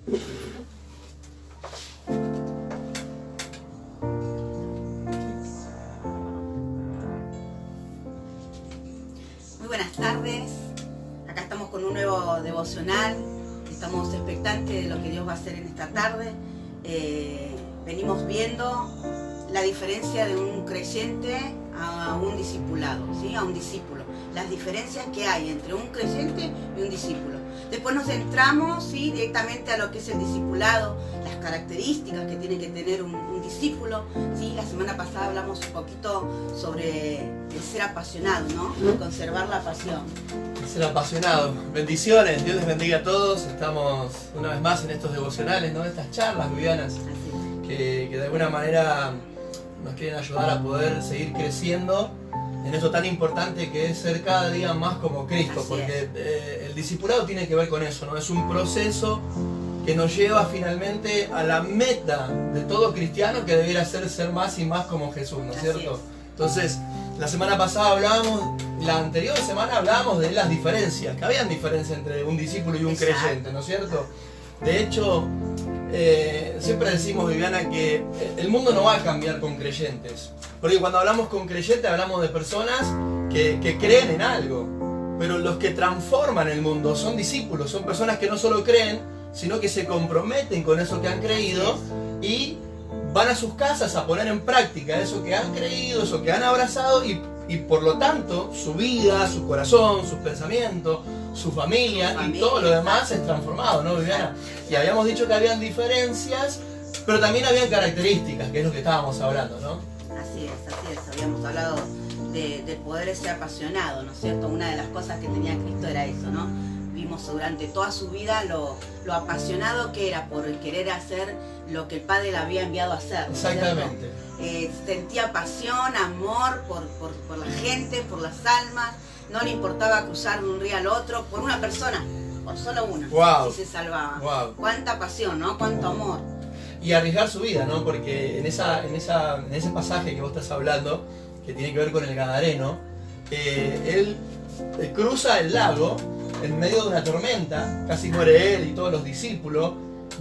Muy buenas tardes, acá estamos con un nuevo devocional, estamos expectantes de lo que Dios va a hacer en esta tarde. Venimos viendo la diferencia de un creyente a un discipulado, ¿sí? A un discípulo, las diferencias que hay entre un creyente y un discípulo. Después nos centramos, ¿sí?, directamente a lo que es el discipulado, las características que tiene que tener un discípulo, ¿sí? La semana pasada hablamos un poquito sobre el ser apasionado, ¿no? Conservar la pasión. Ser apasionado. Bendiciones, Dios les bendiga a todos. Estamos una vez más en estos devocionales, ¿no? Estas charlas vivianas que de alguna manera nos quieren ayudar a poder seguir creciendo en esto tan importante que es ser cada día más como Cristo, porque el discipulado tiene que ver con eso, ¿no? Es un proceso que nos lleva finalmente a la meta de todo cristiano, que debiera ser más y más como Jesús, ¿no es cierto? Entonces, la semana pasada la anterior semana hablábamos de las diferencias, que habían diferencias entre un discípulo y un creyente, ¿no es cierto? De hecho, siempre decimos, Viviana, que el mundo no va a cambiar con creyentes. Porque cuando hablamos con creyentes hablamos de personas que creen en algo. Pero los que transforman el mundo son discípulos, son personas que no solo creen, sino que se comprometen con eso que han creído y van a sus casas a poner en práctica eso que han creído, eso que han abrazado y por lo tanto su vida, su corazón, sus pensamientos, su familia y todo lo demás es transformado, ¿no, Viviana? Y habíamos dicho que habían diferencias, pero también habían características, que es lo que estábamos hablando, ¿no? Así es. Habíamos hablado del poder ser apasionado, ¿no es cierto? Una de las cosas que tenía Cristo era eso, ¿no? Vimos durante toda su vida lo apasionado que era por querer hacer lo que el Padre le había enviado a hacer, ¿no? Exactamente. Sentía pasión, amor por la gente, por las almas. No le importaba cruzar de un río al otro por una persona, por solo una, wow, si se salvaba. Wow. Cuánta pasión, ¿no? Cuánto amor. Y arriesgar su vida, ¿no? Porque en ese pasaje que vos estás hablando, que tiene que ver con el Gadareno, él cruza el lago en medio de una tormenta, casi muere él y todos los discípulos,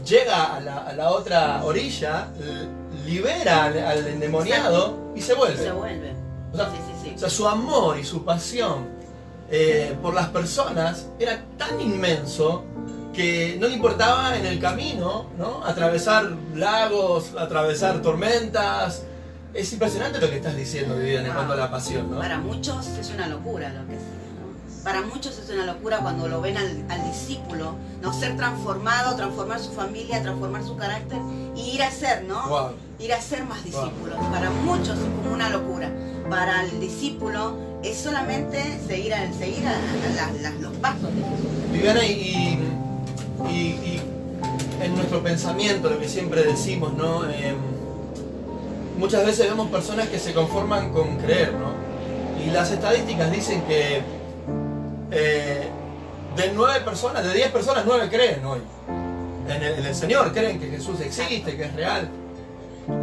llega a la otra orilla, libera al endemoniado y se vuelve. Se vuelve. O sea, sí. O sea, su amor y su pasión por las personas era tan inmenso que no le importaba en el camino, ¿no? Atravesar lagos, atravesar tormentas. Es impresionante lo que estás diciendo, Viviana, en cuanto a la pasión, ¿no? Para muchos es una locura lo que hacía, ¿no? Para muchos es una locura cuando lo ven al discípulo, ¿no? Ser transformado, transformar su familia, transformar su carácter y ir a ser, ¿no? Wow. Ir a ser más discípulos. Para muchos es como una locura. Para el discípulo es solamente seguir los pasos de Jesús. Viviana, y en nuestro pensamiento, lo que siempre decimos, ¿no? Muchas veces vemos personas que se conforman con creer, ¿no? Y las estadísticas dicen que de 9 personas, de 10 personas, 9 creen hoy en el Señor, creen que Jesús existe, que es real.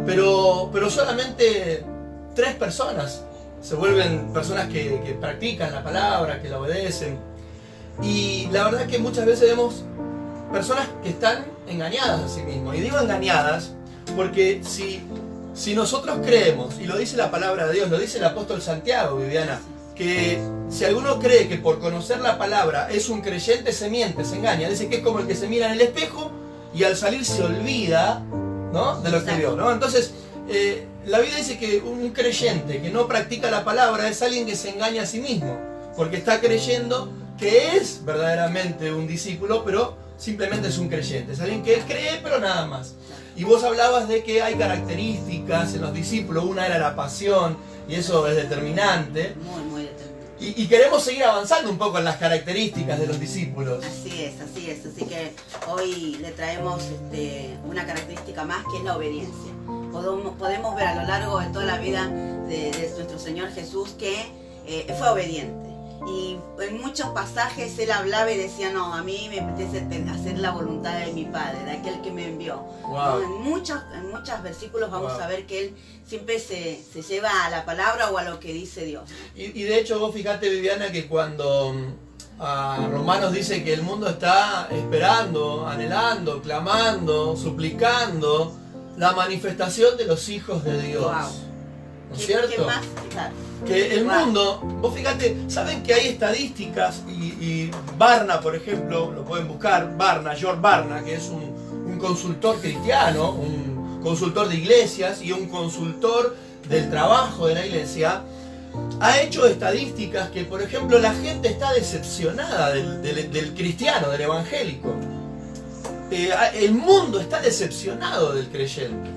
Pero solamente 3 personas se vuelven personas que practican la palabra, que la obedecen. Y la verdad es que muchas veces vemos personas que están engañadas a sí mismos. Y digo engañadas porque si nosotros creemos, y lo dice la palabra de Dios, lo dice el apóstol Santiago, Viviana, que si alguno cree que por conocer la palabra es un creyente, se miente, se engaña. Dice que es como el que se mira en el espejo y al salir se olvida, ¿no?, de lo que vio, ¿no? Entonces, la Biblia dice que un creyente que no practica la palabra es alguien que se engaña a sí mismo, porque está creyendo que es verdaderamente un discípulo, pero simplemente es un creyente. Es alguien que cree, pero nada más. Y vos hablabas de que hay características en los discípulos, una era la pasión, y eso es determinante. Muy determinante. Y queremos seguir avanzando un poco en las características de los discípulos. Así es. Así que hoy le traemos una característica más, que es la obediencia. Podemos ver a lo largo de toda la vida de nuestro Señor Jesús que fue obediente. Y en muchos pasajes él hablaba y decía, no, a mí me apetece hacer la voluntad de mi Padre, de aquel que me envió. Wow. ¿No? En muchos versículos vamos a ver que él siempre se lleva a la palabra o a lo que dice Dios. Y de hecho vos fijate, Viviana, que cuando Romanos dice que el mundo está esperando, anhelando, clamando, suplicando la manifestación de los hijos de Dios. Wow. ¿No es cierto? ¿Qué más? Claro. Que el mundo, vos fíjate, saben que hay estadísticas y Barna, por ejemplo, lo pueden buscar, George Barna, que es un consultor cristiano, un consultor de iglesias y un consultor del trabajo de la iglesia, ha hecho estadísticas que, por ejemplo, la gente está decepcionada del cristiano, del evangélico. El mundo está decepcionado del creyente.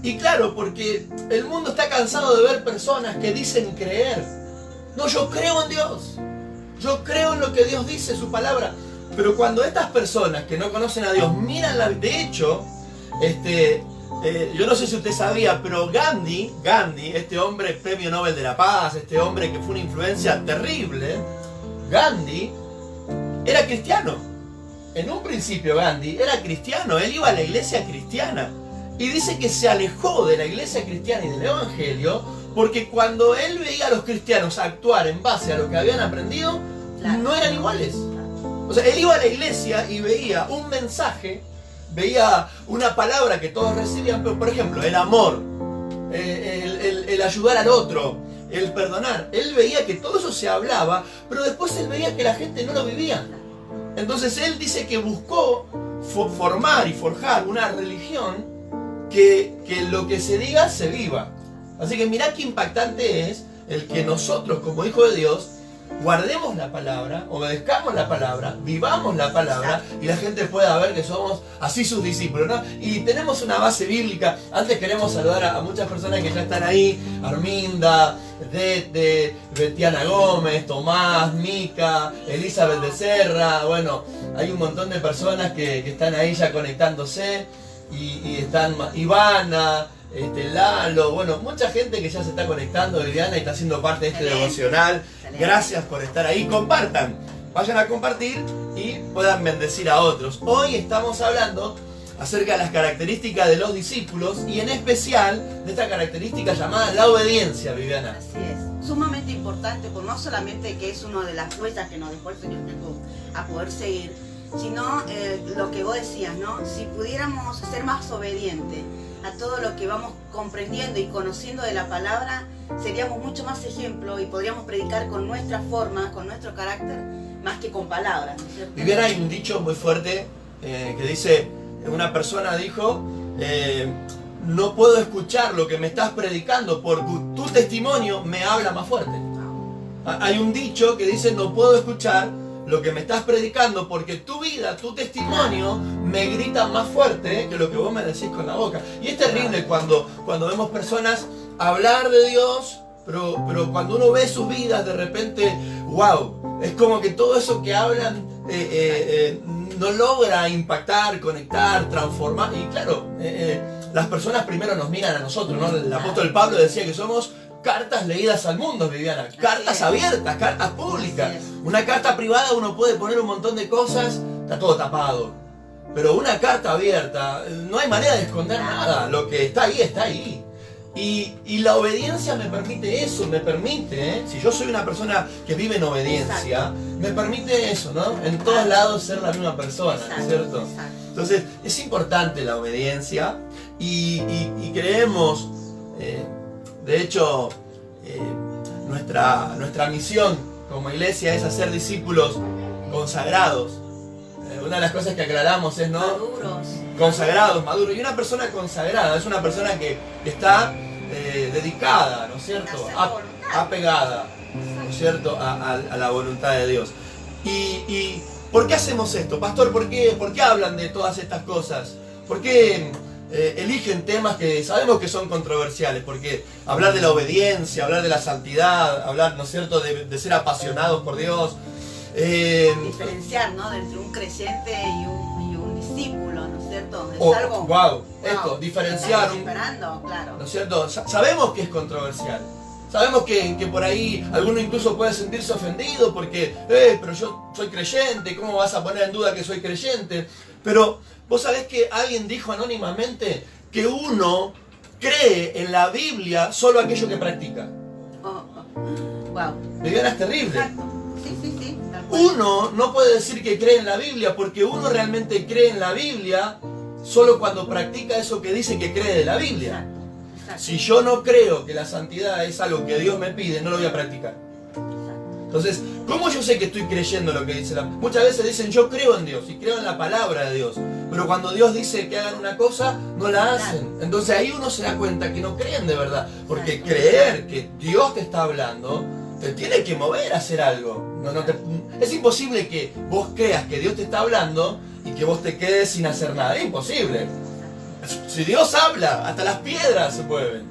Y claro, porque el mundo está cansado de ver personas que dicen creer. No, yo creo en Dios. Yo creo en lo que Dios dice, su palabra. Pero cuando estas personas que no conocen a Dios miran la... De hecho, yo no sé si usted sabía, pero Gandhi, este hombre premio Nobel de la Paz, este hombre que fue una influencia terrible, Gandhi era cristiano. En un principio Gandhi era cristiano, él iba a la iglesia cristiana. Y dice que se alejó de la iglesia cristiana y del evangelio porque cuando él veía a los cristianos actuar en base a lo que habían aprendido, claro, no eran iguales. O sea, él iba a la iglesia y veía un mensaje, veía una palabra que todos recibían, pero por ejemplo, el amor, el ayudar al otro, el perdonar. Él veía que todo eso se hablaba, pero después él veía que la gente no lo vivía. Entonces él dice que buscó formar y forjar una religión que lo que se diga se viva. Así que mirá qué impactante es el que nosotros como hijos de Dios guardemos la palabra, obedezcamos la palabra, vivamos la palabra y la gente pueda ver que somos así sus discípulos, ¿no? Y tenemos una base bíblica. Antes queremos saludar a muchas personas que ya están ahí: Arminda, Dete, Betiana Gómez, Tomás, Mica, Elizabeth de Serra. Bueno, hay un montón de personas que están ahí ya conectándose. Y están Ivana, Lalo, bueno, mucha gente que ya se está conectando, Viviana, y está haciendo parte de este devocional. Gracias por estar ahí. Compartan, vayan a compartir y puedan bendecir a otros. Hoy estamos hablando acerca de las características de los discípulos y en especial de esta característica llamada la obediencia, Viviana. Así es, sumamente importante, por no solamente que es una de las huellas que nos dejó el Señor Jesús a poder seguir, sino lo que vos decías, ¿no? Si pudiéramos ser más obedientes a todo lo que vamos comprendiendo y conociendo de la palabra, seríamos mucho más ejemplo y podríamos predicar con nuestra forma, con nuestro carácter, más que con palabras, ¿no es cierto? Viviana, hay un dicho muy fuerte que dice, una persona dijo, no puedo escuchar lo que me estás predicando porque tu testimonio me habla más fuerte. Hay un dicho que dice, no puedo escuchar lo que me estás predicando porque tu vida, tu testimonio me grita más fuerte que lo que vos me decís con la boca. Y es terrible cuando vemos personas hablar de Dios, pero cuando uno ve sus vidas de repente, wow, es como que todo eso que hablan no logra impactar, conectar, transformar. Y claro, las personas primero nos miran a nosotros, ¿no? El apóstol Pablo decía que somos cartas leídas al mundo, Viviana, cartas abiertas, cartas públicas. Una carta privada uno puede poner un montón de cosas, está todo tapado. Pero una carta abierta, no hay manera de esconder nada, lo que está ahí está ahí. Y la obediencia me permite eso, me permite, si yo soy una persona que vive en obediencia, me permite eso, ¿no? En todos lados ser la misma persona, ¿cierto? Entonces, es importante la obediencia y creemos, de hecho, nuestra misión como iglesia es hacer discípulos consagrados. Una de las cosas que aclaramos es, ¿no? Maduros. Consagrados, maduros. Y una persona consagrada es una persona que está dedicada, ¿no es cierto? Apegada, ¿no es cierto? A la voluntad de Dios. ¿Y por qué hacemos esto? Pastor, ¿por qué hablan de todas estas cosas? ¿Por qué eligen temas que sabemos que son controversiales? Porque hablar de la obediencia, hablar de la santidad, hablar, ¿no es cierto?, de ser apasionados por Dios. Diferenciar, ¿no?, entre un creyente y un discípulo, ¿no es cierto? Es algo... Wow, esto, diferenciar. Claro. ¿No es cierto? Sabemos que es controversial. Sabemos que por ahí alguno incluso puede sentirse ofendido porque, pero yo soy creyente, ¿cómo vas a poner en duda que soy creyente? Pero vos sabés que alguien dijo anónimamente que uno cree en la Biblia solo aquello que practica. Wow. Viviana, es terrible. Exacto. sí, tal cual. Uno no puede decir que cree en la Biblia, porque uno realmente cree en la Biblia solo cuando practica eso que dice que cree de la Biblia. Exacto, exacto. Si yo no creo que la santidad es algo que Dios me pide, no lo voy a practicar. Entonces, ¿cómo yo sé que estoy creyendo lo que dice la Biblia? Muchas veces dicen, yo creo en Dios y creo en la palabra de Dios. Pero cuando Dios dice que hagan una cosa, no la hacen. Entonces ahí uno se da cuenta que no creen de verdad. Porque creer que Dios te está hablando, te tiene que mover a hacer algo. Es imposible que vos creas que Dios te está hablando y que vos te quedes sin hacer nada. Es imposible. Si Dios habla, hasta las piedras se mueven.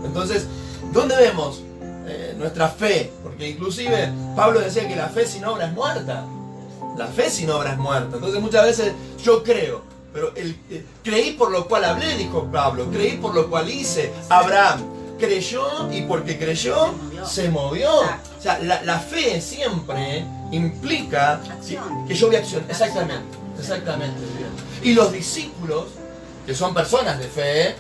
Entonces, ¿dónde vemos nuestra fe? Porque inclusive Pablo decía que la fe sin obra es muerta. La fe sin obra es muerta. Entonces muchas veces yo creo, pero creí por lo cual hablé, dijo Pablo. Creí por lo cual hice. Abraham creyó y porque creyó se movió. O sea, la fe siempre implica que yo voy a accionar. Exactamente, exactamente. Y los discípulos, que son personas de fe,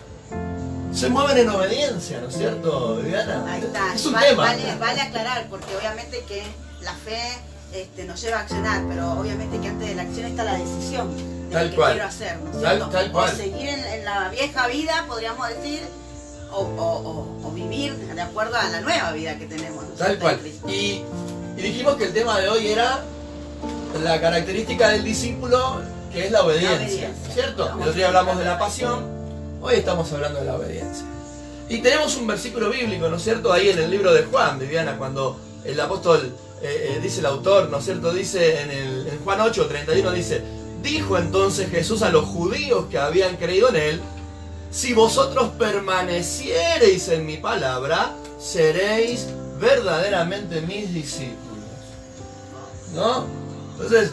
se mueven en obediencia, ¿no es cierto, Viviana? Ahí está. Es un tema. Vale aclarar, porque obviamente que la fe nos lleva a accionar, pero obviamente que antes de la acción está la decisión de lo que quiero hacer, ¿no es cierto? Tal cual. O seguir en la vieja vida, podríamos decir, o vivir de acuerdo a la nueva vida que tenemos, ¿no? Tal cual. Y dijimos que el tema de hoy era la característica del discípulo, que es la obediencia, ¿cierto? El otro día hablamos de la pasión, hoy estamos hablando de la obediencia. Y tenemos un versículo bíblico, ¿no es cierto? Ahí en el libro de Juan, Viviana, cuando el apóstol, dice el autor, ¿no es cierto? Dice en Juan 8, 31, dice: dijo entonces Jesús a los judíos que habían creído en él: si vosotros permaneciereis en mi palabra, seréis verdaderamente mis discípulos. ¿No? Entonces,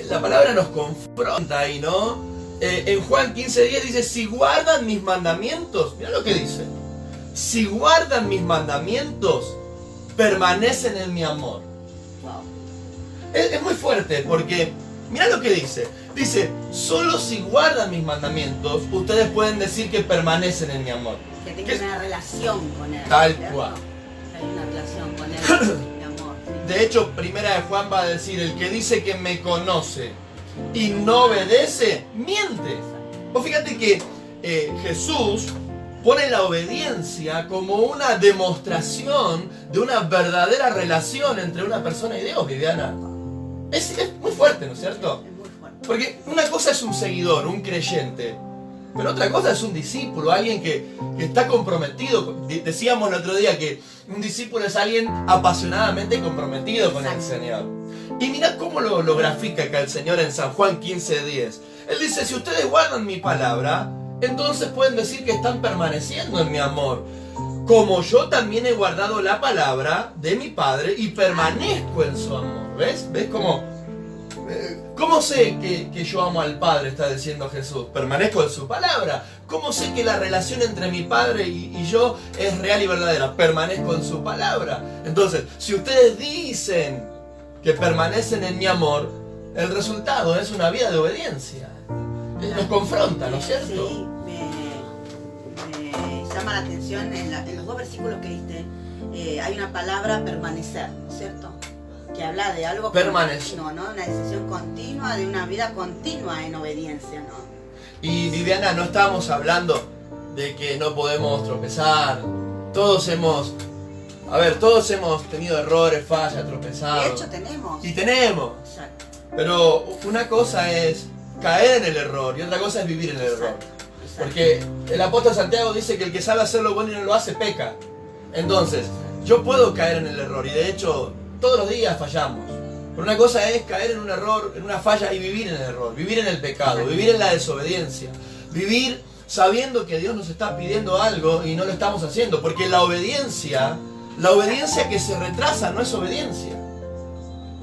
la palabra nos confronta ahí, ¿no? En Juan 15:10 dice: si guardan mis mandamientos, mira lo que dice: si guardan mis mandamientos, permanecen en mi amor. Wow. Es muy fuerte porque, mira lo que dice. Dice, solo si guardan mis mandamientos, ustedes pueden decir que permanecen en mi amor. Que tengan una relación con él. Tal ¿cierto? cual. Hay una relación con él, mi amor. Sí. De hecho, primera de Juan va a decir: el que dice que me conoce y no obedece, miente. Vos fíjate que Jesús pone la obediencia como una demostración de una verdadera relación entre una persona y Dios, Viviana. Es muy fuerte, ¿no es cierto? Es muy fuerte. Porque una cosa es un seguidor, un creyente, pero otra cosa es un discípulo, alguien que está comprometido. Decíamos el otro día que un discípulo es alguien apasionadamente comprometido con el Señor. Y mirá cómo lo grafica acá el Señor en San Juan 15:10. Él dice: si ustedes guardan mi palabra, entonces pueden decir que están permaneciendo en mi amor, como yo también he guardado la palabra de mi Padre y permanezco en su amor. ¿Ves? ¿Ves cómo? ¿Cómo sé que yo amo al Padre? Está diciendo Jesús. Permanezco en su palabra. ¿Cómo sé que la relación entre mi Padre y yo es real y verdadera? Permanezco en su palabra. Entonces, si ustedes dicen que permanecen en mi amor, el resultado es una vida de obediencia. Nos confronta, ¿no es cierto? Sí, me llama la atención en los dos versículos que diste. Hay una palabra permanecer, ¿no es cierto? Que habla de algo continuo, ¿no? Una decisión continua, de una vida continua en obediencia, ¿no? Y Viviana, no estamos hablando de que no podemos tropezar. Todos hemos tenido errores, fallas, tropezados. De hecho tenemos. Y tenemos. Exacto. Pero una cosa es caer en el error y otra cosa es vivir en el error. Exacto. Porque el apóstol Santiago dice que el que sabe hacer lo bueno y no lo hace, peca. Entonces, yo puedo caer en el error y de hecho todos los días fallamos. Pero una cosa es caer en un error, en una falla y vivir en el error, vivir en el pecado, vivir en la desobediencia, vivir sabiendo que Dios nos está pidiendo algo y no lo estamos haciendo. Porque la obediencia que se retrasa no es obediencia.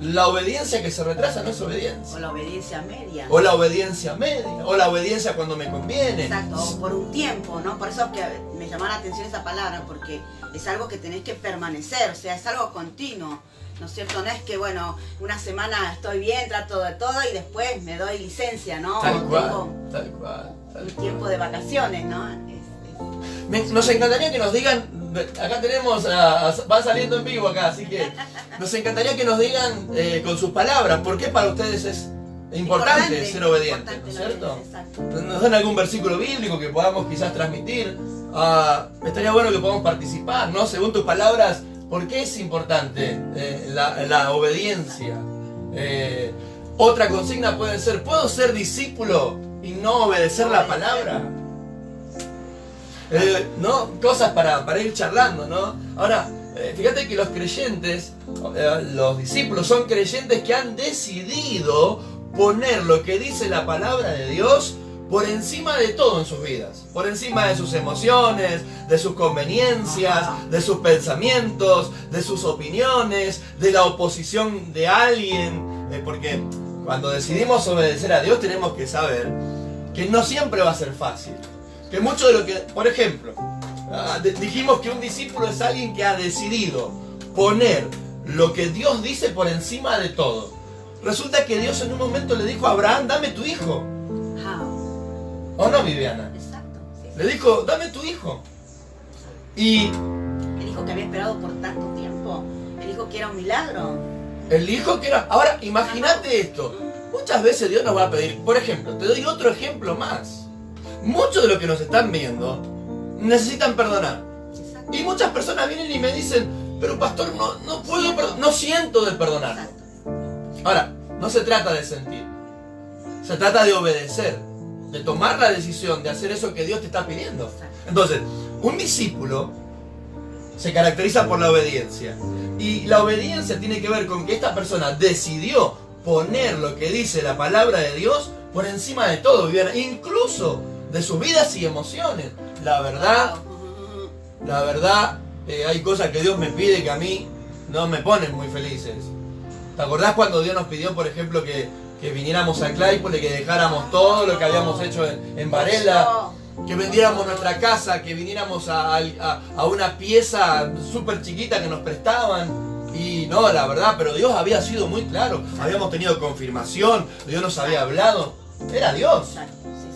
La obediencia que se retrasa no es obediencia. O la obediencia media. O la obediencia media. O la obediencia cuando me conviene. Exacto, o por un tiempo, ¿no? Por eso es que me llamó la atención esa palabra, porque es algo que tenés que permanecer, o sea, es algo continuo, ¿no es cierto? No es que, bueno, una semana estoy bien, trato de todo y después me doy licencia, ¿no? Tal cual, tengo tal cual. un tiempo de vacaciones, ¿no? Nos encantaría que nos digan acá tenemos, va saliendo en vivo acá, así que nos encantaría que nos digan con sus palabras por qué para ustedes es importante ser obediente, ¿no es cierto? Nos dan algún versículo bíblico que podamos quizás transmitir. Estaría bueno que podamos participar, ¿no? Según tus palabras, ¿por qué es importante la obediencia? Otra consigna puede ser, ¿puedo ser discípulo y no obedecer la palabra? ¿No? Cosas para ir charlando, ¿no? Ahora, fíjate que los creyentes, los discípulos son creyentes que han decidido poner lo que dice la palabra de Dios por encima de todo en sus vidas, por encima de sus emociones, de sus conveniencias, de sus pensamientos, de sus opiniones, de la oposición de alguien, porque cuando decidimos obedecer a Dios tenemos que saber que no siempre va a ser fácil, que mucho de lo que, por ejemplo, dijimos que un discípulo es alguien que ha decidido poner lo que Dios dice por encima de todo. Resulta que Dios en un momento le dijo a Abraham, dame tu hijo. ¿O no, Viviana? Exacto. Sí, Le dijo, dame tu hijo. Y el hijo que había esperado por tanto tiempo, el hijo que era un milagro. el hijo que era... Ahora, imagínate esto. Muchas veces Dios nos va a pedir, por ejemplo, te doy otro ejemplo más. Muchos de los que nos están viendo necesitan perdonar. Exacto. Y muchas personas vienen y me dicen, pero pastor, no puedo, no siento de perdonar. Exacto. Ahora, no se trata de sentir. Se trata de obedecer, de tomar la decisión de hacer eso que Dios te está pidiendo. Entonces, un discípulo se caracteriza por la obediencia. Y la obediencia tiene que ver con que esta persona decidió poner lo que dice la palabra de Dios por encima de todo, incluso de sus vidas y emociones. La verdad, hay cosas que Dios me pide que a mí no me ponen muy felices. ¿Te acordás cuando Dios nos pidió, por ejemplo, que viniéramos a Claypole, que dejáramos todo lo que habíamos hecho en Varela, que vendiéramos nuestra casa, que viniéramos a una pieza súper chiquita que nos prestaban? Y no, la verdad, pero Dios había sido muy claro, habíamos tenido confirmación, Dios nos había hablado, era Dios,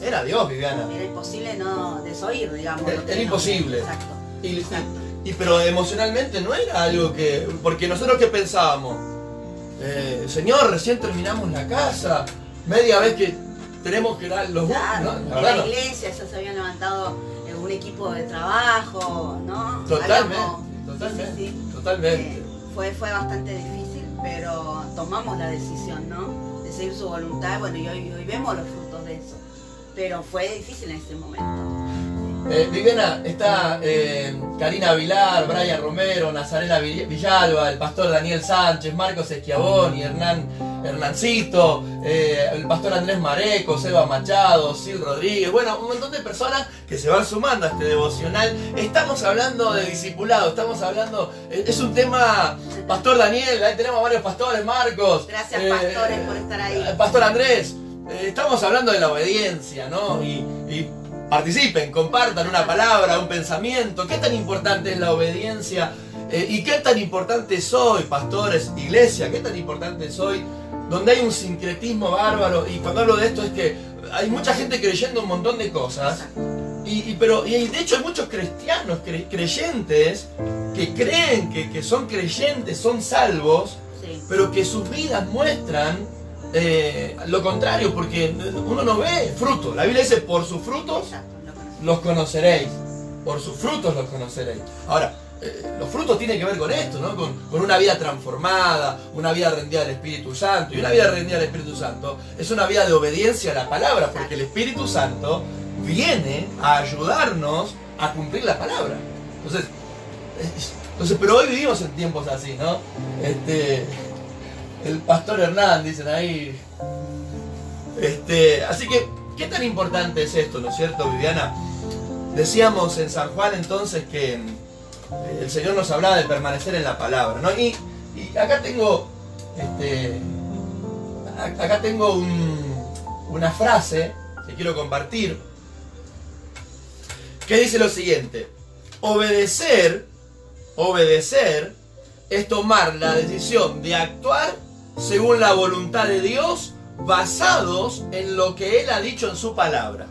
era Dios, Viviana. Era imposible no desoír, digamos. Era imposible. Exacto. Pero emocionalmente no era algo que... Porque nosotros ¿qué pensábamos? Señor, recién terminamos la casa, media vez que tenemos que dar los... Claro, ¿no? en la iglesia ya se habían levantado un equipo de trabajo, ¿no? Totalmente. Fue bastante difícil, pero tomamos la decisión, ¿no? De seguir su voluntad, bueno, y hoy vemos los frutos de eso. Pero fue difícil en ese momento. Viviana, está Karina Vilar, Brian Romero, Nazarena Villalba, el pastor Daniel Sánchez, Marcos Esquiabón y Hernancito, el pastor Andrés Mareco, Seba Machado, Sil Rodríguez, bueno, un montón de personas que se van sumando a este devocional. Estamos hablando de discipulado, estamos hablando, es un tema, Pastor Daniel, ahí tenemos varios pastores, Marcos. Gracias, pastores, por estar ahí. Pastor Andrés, estamos hablando de la obediencia, ¿no? Y participen, compartan una palabra, un pensamiento. ¿Qué tan importante es la obediencia? ¿Y qué tan importante soy, pastores, iglesia? ¿Qué tan importante soy? Donde hay un sincretismo bárbaro. Y cuando hablo de esto es que hay mucha gente creyendo un montón de cosas. Y de hecho hay muchos cristianos, creyentes, que creen que son creyentes, son salvos, sí, pero que sus vidas muestran lo contrario, porque uno no ve fruto. La Biblia dice, por sus frutos los conoceréis. Por sus frutos los conoceréis. Ahora, los frutos tienen que ver con esto, ¿no? Con una vida transformada, una vida rendida al Espíritu Santo. Y una vida rendida al Espíritu Santo es una vida de obediencia a la palabra, porque el Espíritu Santo viene a ayudarnos a cumplir la palabra. Entonces, pero hoy vivimos en tiempos así, ¿no? El pastor Hernán, dicen ahí. Así que, ¿qué tan importante es esto, no es cierto, Viviana? Decíamos en San Juan entonces que el Señor nos hablaba de permanecer en la palabra, ¿no? Y acá tengo una frase que quiero compartir, que dice lo siguiente: obedecer es tomar la decisión de actuar según la voluntad de Dios, basados en lo que Él ha dicho en su palabra.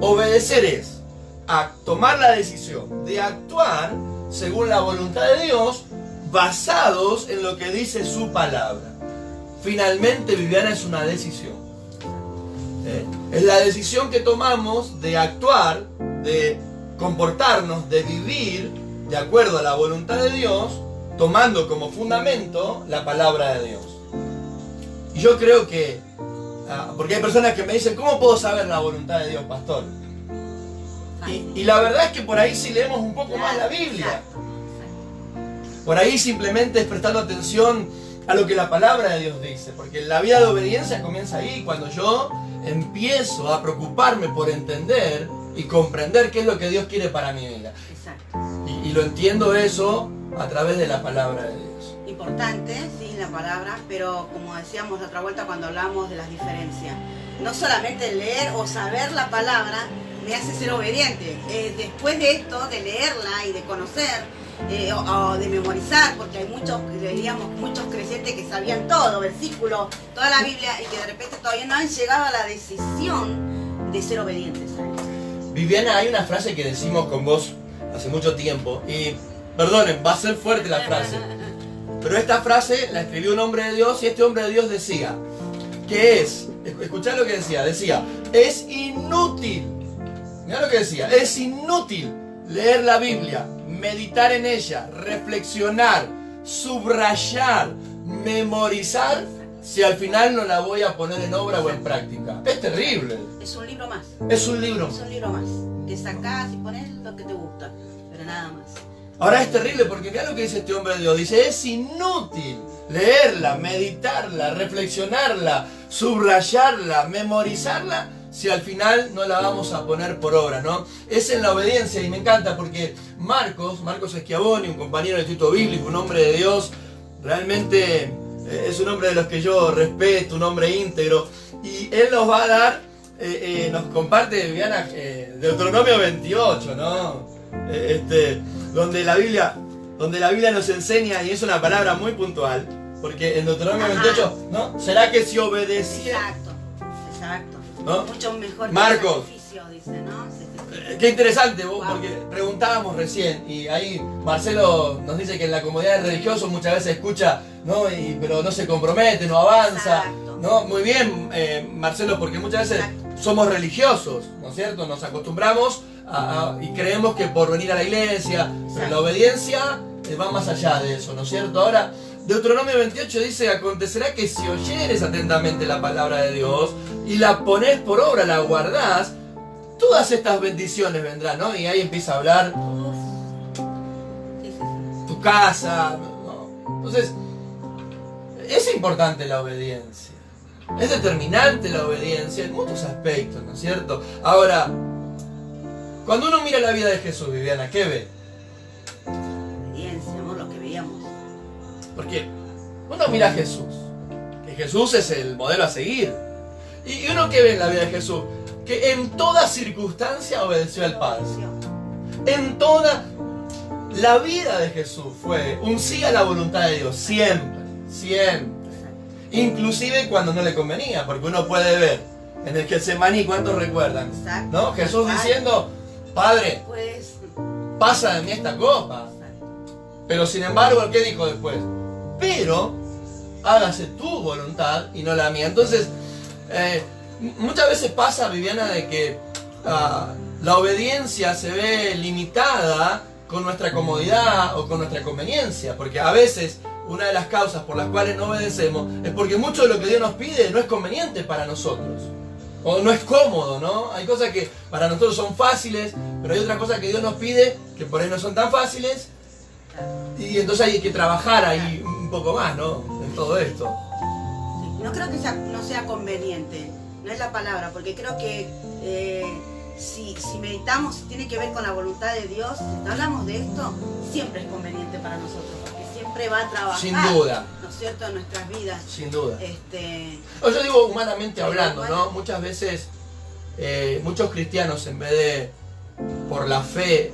Obedecer es a tomar la decisión de actuar según la voluntad de Dios, basados en lo que dice su palabra. Finalmente, Viviana, es una decisión. Es la decisión que tomamos de actuar, de comportarnos, de vivir de acuerdo a la voluntad de Dios, tomando como fundamento la palabra de Dios. Y yo creo que, porque hay personas que me dicen, ¿cómo puedo saber la voluntad de Dios, pastor? Y la verdad es que por ahí sí leemos un poco más la Biblia. Por ahí simplemente es prestando atención a lo que la palabra de Dios dice. Porque la vida de obediencia comienza ahí, cuando yo empiezo a preocuparme por entender y comprender qué es lo que Dios quiere para mi vida. Y lo entiendo eso a través de la palabra de Dios. Importante, sí, la palabra, pero como decíamos la otra vuelta cuando hablábamos de las diferencias, no solamente leer o saber la palabra me hace ser obediente. Después de esto, de leerla y de conocer, o de memorizar, porque hay muchos creyentes que sabían todo, versículos, toda la Biblia, y que de repente todavía no han llegado a la decisión de ser obedientes a Él. Viviana, hay una frase que decimos con vos hace mucho tiempo, y perdonen, va a ser fuerte la frase, pero esta frase la escribió un hombre de Dios, y este hombre de Dios decía, que escuchá lo que decía, es inútil, mirá lo que decía, es inútil leer la Biblia, meditar en ella, reflexionar, subrayar, memorizar, si al final no la voy a poner en obra o en práctica. Es terrible. Es un libro más. Es un libro. Es un libro más. Que sacás y pones lo que te gusta, pero nada más. Ahora es terrible porque mira lo que dice este hombre de Dios. Dice, es inútil leerla, meditarla, reflexionarla, subrayarla, memorizarla, si al final no la vamos a poner por obra, ¿no? Es en la obediencia, y me encanta porque Marcos Schiavoni, un compañero del Instituto Bíblico, un hombre de Dios, realmente es un hombre de los que yo respeto, un hombre íntegro, y él nos va a dar, nos comparte, Viviana, Deuteronomio 28, ¿no? Donde la Biblia nos enseña, y es una palabra muy puntual, porque en Deuteronomio 28, ¿no? ¿Será que si obedeciera? Exacto. ¿No? Mucho mejor Marcos. que el sacrificio, dice, ¿no? Sí. Qué interesante, vos, porque preguntábamos recién, y ahí Marcelo nos dice que en la comunidad de religiosos muchas veces escucha, ¿no? Pero no se compromete, no avanza. Exacto. ¿No? Muy bien, Marcelo, porque muchas veces somos religiosos, ¿no es cierto? Nos acostumbramos y creemos que por venir a la iglesia, pero la obediencia va más allá de eso, ¿no es cierto? Ahora, Deuteronomio 28 dice, acontecerá que si oyeres atentamente la palabra de Dios y la pones por obra, la guardás, todas estas bendiciones vendrán, ¿no? Y ahí empieza a hablar tu casa, ¿no? Entonces, es importante la obediencia. Es determinante la obediencia en muchos aspectos, ¿no es cierto? Ahora, cuando uno mira la vida de Jesús, Viviana, ¿qué ve? Obediencia, amor, lo que veíamos. Porque uno mira a Jesús, que Jesús es el modelo a seguir. Y uno que ve en la vida de Jesús, que en toda circunstancia obedeció al Padre. En toda la vida de Jesús fue un sí a la voluntad de Dios, siempre, siempre. Inclusive cuando no le convenía, porque uno puede ver en el Getsemaní, ¿cuántos recuerdan? ¿No? Jesús diciendo, Padre, pasa de mí esta copa. Pero sin embargo, ¿qué dijo después? Pero hágase tu voluntad y no la mía. Entonces, muchas veces pasa, Viviana, de que la obediencia se ve limitada con nuestra comodidad o con nuestra conveniencia, porque a veces una de las causas por las cuales no obedecemos es porque mucho de lo que Dios nos pide no es conveniente para nosotros, o no es cómodo, ¿no? Hay cosas que para nosotros son fáciles, pero hay otras cosas que Dios nos pide que por ahí no son tan fáciles, y entonces hay que trabajar ahí un poco más, ¿no? En todo esto. Sí, no creo que no sea conveniente, no es la palabra, porque creo que si meditamos, si tiene que ver con la voluntad de Dios, si hablamos de esto, siempre es conveniente para nosotros, porque siempre va a trabajar. Sin duda. ¿No es cierto? En nuestras vidas. Sin duda. Yo digo humanamente hablando, ¿no? Muchas veces, muchos cristianos, en vez de por la fe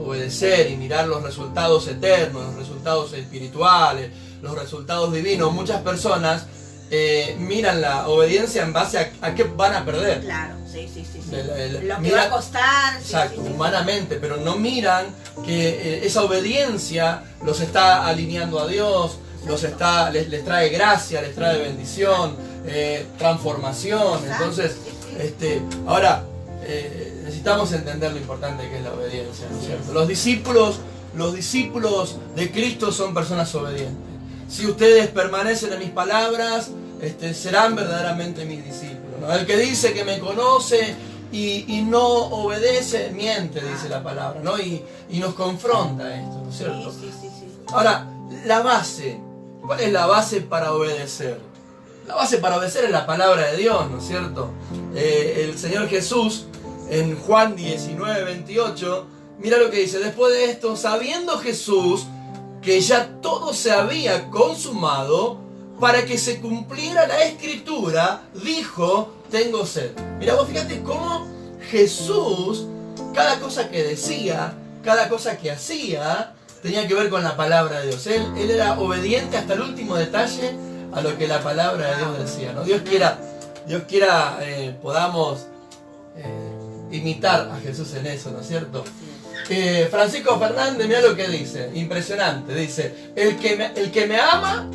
obedecer y mirar los resultados eternos, los resultados espirituales, los resultados divinos, muchas personas miran la obediencia en base a qué van a perder. Claro, sí. Lo que Mira, va a costar. Exacto, humanamente, pero no miran que esa obediencia los está alineando a Dios, les trae gracia, les trae bendición, transformación. Entonces, ahora necesitamos entender lo importante que es la obediencia, ¿no es cierto? Los discípulos de Cristo son personas obedientes. Si ustedes permanecen en mis palabras, serán verdaderamente mis discípulos, ¿no? El que dice que me conoce y no obedece, miente, dice la palabra, ¿no? Y nos confronta esto, ¿no es cierto? Sí. Ahora, la base, ¿cuál es la base para obedecer? La base para obedecer es la palabra de Dios, ¿no es cierto? El Señor Jesús, en Juan 19:28, mira lo que dice: después de esto, sabiendo Jesús que ya todo se había consumado, para que se cumpliera la escritura, dijo: tengo sed. Mira, vos fíjate cómo Jesús, cada cosa que decía, cada cosa que hacía, tenía que ver con la palabra de Dios. Él era obediente hasta el último detalle a lo que la palabra de Dios decía, ¿no? Dios quiera podamos imitar a Jesús en eso, ¿no es cierto? Francisco Fernández, mira lo que dice, impresionante, dice: el que me ama,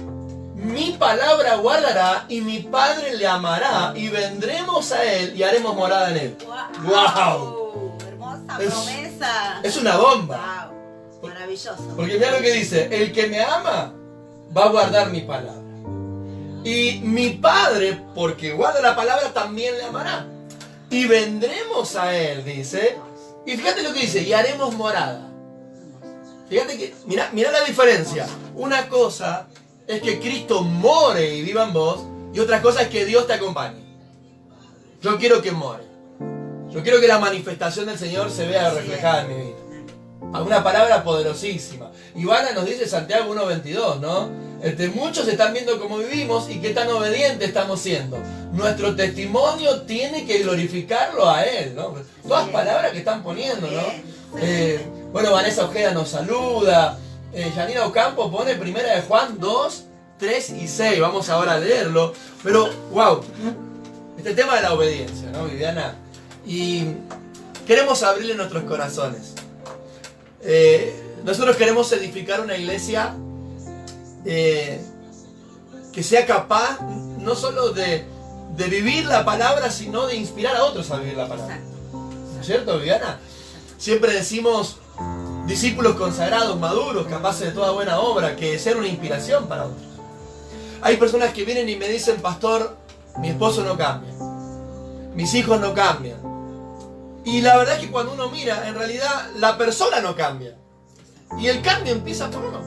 mi palabra guardará, y mi Padre le amará, y vendremos a él y haremos morada en él. ¡Wow! Hermosa promesa. Es una bomba. Wow. Maravilloso. Porque mira lo que dice: el que me ama va a guardar mi palabra, y mi Padre, porque guarda la palabra, también le amará, y vendremos a él, dice. Y fíjate lo que dice: y haremos morada. Fíjate que, mira la diferencia. Una cosa es que Cristo more y viva en vos, y otra cosa es que Dios te acompañe. Yo quiero que more. Yo quiero que la manifestación del Señor se vea reflejada en mi vida. Una palabra poderosísima. Ivana nos dice Santiago 1:22, ¿no? Muchos están viendo cómo vivimos y qué tan obedientes estamos siendo. Nuestro testimonio tiene que glorificarlo a Él, ¿no? Todas palabras que están poniendo, ¿no? Bueno, Vanessa Ojeda nos saluda. Janina Ocampo pone 1 de Juan 2, 3 y 6. Vamos ahora a leerlo. Pero, wow, este tema de la obediencia, ¿no, Viviana? Y queremos abrirle nuestros corazones. Nosotros queremos edificar una iglesia que sea capaz no solo de vivir la palabra, sino de inspirar a otros a vivir la palabra. ¿No es cierto, Viviana? Siempre decimos discípulos consagrados, maduros, capaces de toda buena obra, que sean una inspiración para otros. Hay personas que vienen y me dicen: pastor, mi esposo no cambia, mis hijos no cambian. Y la verdad es que cuando uno mira, en realidad la persona no cambia. Y el cambio empieza por uno.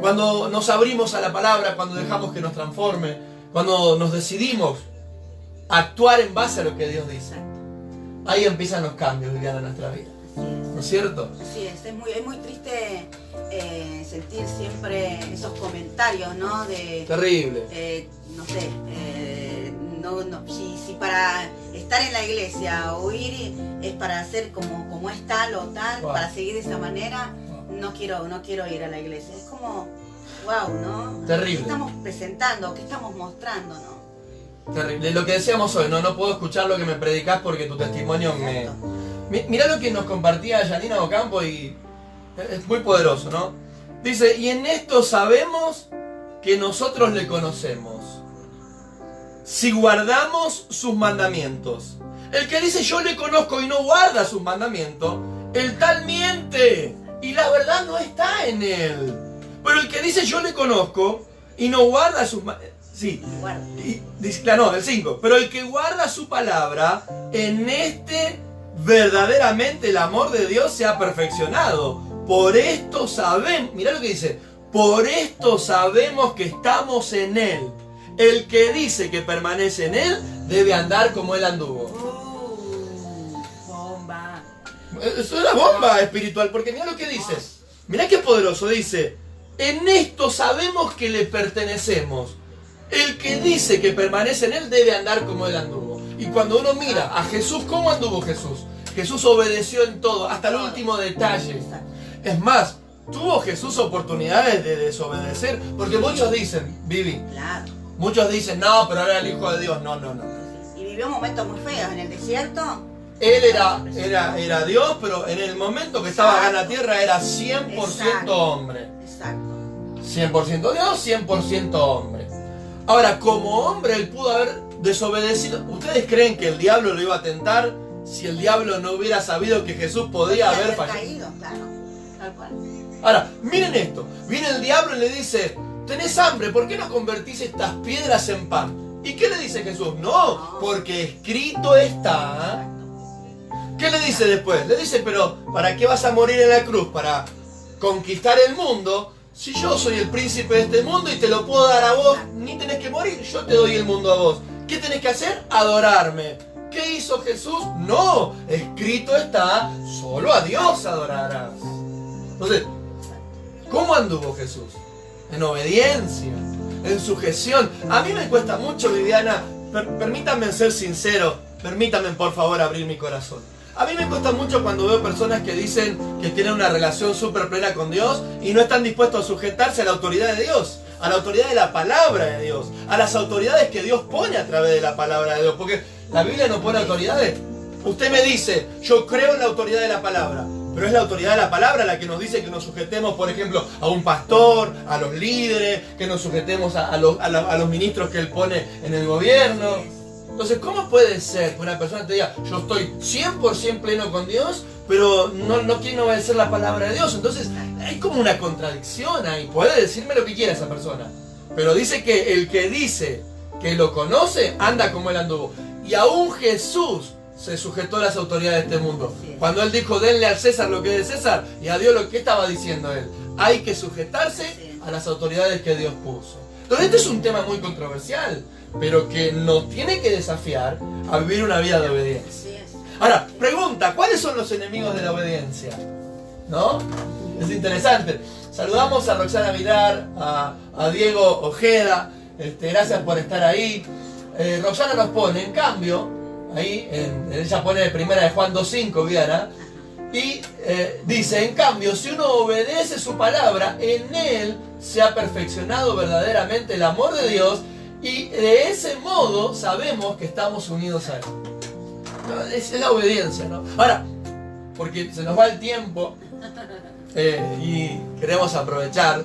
Cuando nos abrimos a la palabra, cuando dejamos que nos transforme, cuando nos decidimos a actuar en base a lo que Dios dice, ahí empiezan los cambios, Viviana, en nuestra vida. ¿No es cierto? Así es muy triste sentir siempre esos comentarios, ¿no? Terrible. No sé, si para estar en la iglesia o ir es para hacer como es tal o tal, Wow. para seguir de esa manera, no quiero ir a la iglesia. Es como, wow, ¿no? Terrible. ¿Qué estamos presentando? ¿Qué estamos mostrando, no? Terrible. Lo que decíamos hoy, no puedo escuchar lo que me predicás porque tu testimonio me... Mirá lo que nos compartía Janina Ocampo y es muy poderoso, ¿no? Dice: y en esto sabemos que nosotros le conocemos, si guardamos sus mandamientos. El que dice yo le conozco y no guarda sus mandamientos, el tal miente y la verdad no está en él. Pero el que dice yo le conozco y no guarda sus mandamientos, sí, claro, el 5. Pero el que guarda su palabra, en este verdaderamente el amor de Dios se ha perfeccionado. Por esto sabemos, mirá lo que dice: por esto sabemos que estamos en Él. El que dice que permanece en Él debe andar como Él anduvo. Bomba. Es una bomba espiritual, porque mirá lo que dice. Mirá qué poderoso, dice: en esto sabemos que le pertenecemos. El que dice que permanece en Él debe andar como Él anduvo. Y cuando uno mira a Jesús, ¿cómo anduvo Jesús? Jesús obedeció en todo, hasta el último detalle. Es más, tuvo Jesús oportunidades de desobedecer, porque muchos dicen, Vivi, Claro. Muchos dicen, no, pero era el Hijo de Dios. No, no, no. Y vivió momentos muy feos en el desierto. Él era Dios, pero en el momento que estaba acá en la tierra era 100% hombre. Exacto. 100% Dios, 100% hombre. Ahora, como hombre, él pudo haber desobedecido. ¿Ustedes creen que el diablo lo iba a tentar si el diablo no hubiera sabido que Jesús podía haber fallado? Claro, tal cual. Ahora, miren esto. Viene el diablo y le dice, tenés hambre, ¿por qué no convertís estas piedras en pan? ¿Y qué le dice Jesús? No, porque escrito está. ¿Qué le dice después? Le dice, pero ¿para qué vas a morir en la cruz? ¿Para conquistar el mundo? Si yo soy el príncipe de este mundo y te lo puedo dar a vos, ni tenés que morir, yo te doy el mundo a vos. ¿Qué tenés que hacer? Adorarme. ¿Qué hizo Jesús? No, escrito está, solo a Dios adorarás. Entonces, ¿cómo anduvo Jesús? En obediencia, en sujeción. A mí me cuesta mucho, Viviana, permítanme ser sincero, permítanme por favor abrir mi corazón. A mí me cuesta mucho cuando veo personas que dicen que tienen una relación súper plena con Dios y no están dispuestos a sujetarse a la autoridad de Dios, a la autoridad de la palabra de Dios, a las autoridades que Dios pone a través de la palabra de Dios. Porque la Biblia no pone autoridades. Usted me dice, yo creo en la autoridad de la palabra, pero es la autoridad de la palabra la que nos dice que nos sujetemos, por ejemplo, a un pastor, a los líderes, que nos sujetemos a los ministros que él pone en el gobierno. Entonces, ¿cómo puede ser que una persona te diga, yo estoy 100% pleno con Dios, pero no quiero obedecer la palabra de Dios? Entonces, hay como una contradicción ahí. Puede decirme lo que quiera esa persona, pero dice que el que dice que lo conoce, anda como él anduvo. Y aún Jesús se sujetó a las autoridades de este mundo. Cuando él dijo, denle al César lo que es de César, y a Dios lo que estaba diciendo él. Hay que sujetarse a las autoridades que Dios puso. Entonces, este es un tema muy controversial, pero que nos tiene que desafiar a vivir una vida de obediencia. Ahora, pregunta, ¿cuáles son los enemigos de la obediencia? ¿No? Es interesante. Saludamos a Roxana Vilar, a Diego Ojeda, gracias por estar ahí. Roxana nos pone, en cambio, ahí, ella pone primera de Juan 2.5, Viana, y dice, en cambio, si uno obedece su palabra, en él se ha perfeccionado verdaderamente el amor de Dios, y de ese modo sabemos que estamos unidos a él. Es la obediencia, ¿no? Ahora, porque se nos va el tiempo y queremos aprovechar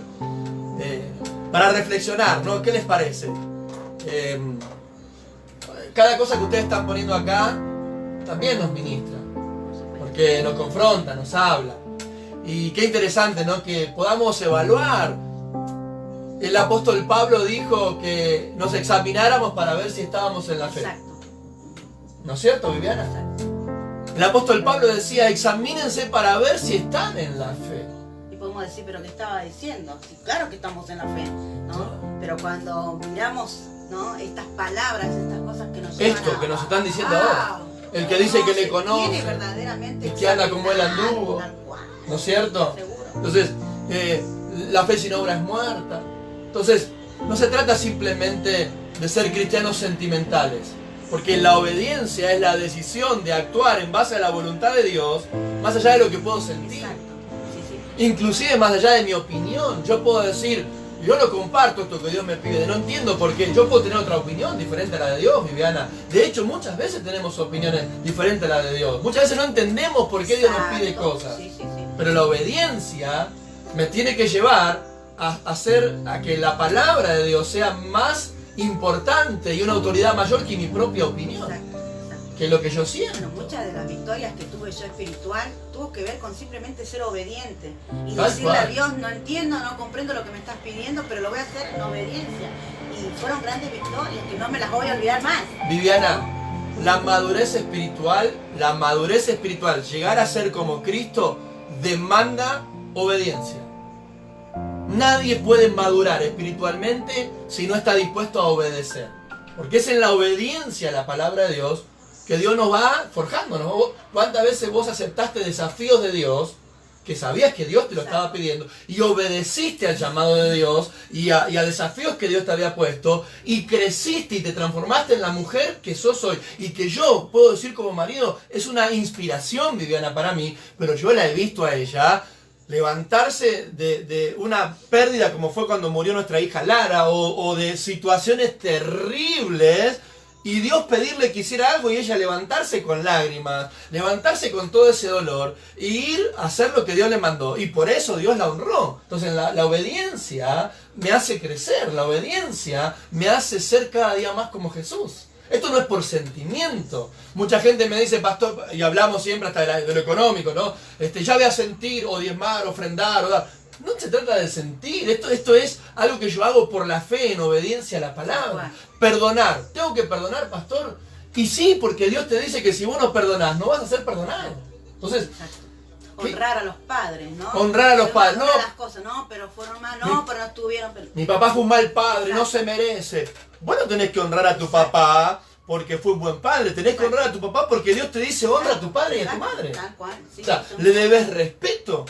para reflexionar, ¿no? ¿Qué les parece? Cada cosa que ustedes están poniendo acá también nos ministra, porque nos confronta, nos habla. Y qué interesante, ¿no? Que podamos evaluar. El apóstol Pablo dijo que nos examináramos para ver si estábamos en la fe. Exacto. ¿No es cierto, Viviana? Exacto. El apóstol Pablo decía, examínense para ver si están en la fe. Y podemos decir, ¿pero qué estaba diciendo? Sí, claro que estamos en la fe, ¿no? Pero cuando miramos, ¿no? Estas palabras, estas cosas que nos llevan esto que nos están diciendo ahora. El que dice que le conoce, verdaderamente el que anda como él anduvo, ¿no es cierto? Seguro. Entonces, la fe sin obra es muerta. Entonces, no se trata simplemente de ser cristianos sentimentales, porque la obediencia es la decisión de actuar en base a la voluntad de Dios, más allá de lo que puedo sentir. Exacto. Sí, sí. Inclusive más allá de mi opinión. Yo puedo decir, yo no comparto esto que Dios me pide, no entiendo por qué. Yo puedo tener otra opinión diferente a la de Dios, Viviana. De hecho, muchas veces tenemos opiniones diferentes a la de Dios. Muchas veces no entendemos por qué Dios nos pide cosas. Sí, sí, sí. Pero la obediencia me tiene que llevar a que la palabra de Dios sea más importante y una autoridad mayor que mi propia opinión, Exacto, exacto. que lo que yo siento. Bueno, muchas de las victorias que tuve yo espiritual tuvo que ver con simplemente ser obediente y Tal decirle a cual. Dios, no entiendo, no comprendo lo que me estás pidiendo, pero lo voy a hacer en obediencia. Y fueron grandes victorias que no me las voy a olvidar más. Viviana, la madurez espiritual, llegar a ser como Cristo, demanda obediencia. Nadie puede madurar espiritualmente si no está dispuesto a obedecer. Porque es en la obediencia a la palabra de Dios que Dios nos va forjando, ¿no? ¿Cuántas veces vos aceptaste desafíos de Dios, que sabías que Dios te lo estaba pidiendo, y obedeciste al llamado de Dios y a desafíos que Dios te había puesto, y creciste y te transformaste en la mujer que sos hoy? Y que yo puedo decir como marido, es una inspiración, Viviana, para mí, pero yo la he visto a ella levantarse de una pérdida como fue cuando murió nuestra hija Lara, o de situaciones terribles, y Dios pedirle que hiciera algo y ella levantarse con lágrimas, levantarse con todo ese dolor e ir a hacer lo que Dios le mandó. Y por eso Dios la honró. Entonces la obediencia me hace crecer, la obediencia me hace ser cada día más como Jesús. Esto no es por sentimiento. Mucha gente me dice, pastor, y hablamos siempre hasta de lo económico, ¿no? Ya voy a sentir, o diezmar, ofrendar, o dar. No se trata de sentir, esto es algo que yo hago por la fe, en obediencia a la palabra. Perdonar. ¿Tengo que perdonar, pastor? Y sí, porque Dios te dice que si vos no perdonás, no vas a ser perdonado. Entonces, honrar a los padres, ¿no? Honrar a los padres, no. Las cosas, no, pero fueron mal, no, pero no estuvieron. Mi papá fue un mal padre, no se merece. Vos no tenés que honrar a tu papá porque fue un buen padre. Tenés que honrar a tu papá porque Dios te dice honra a tu padre y a tu madre. Tal cual, sí, o sea, le debes respeto.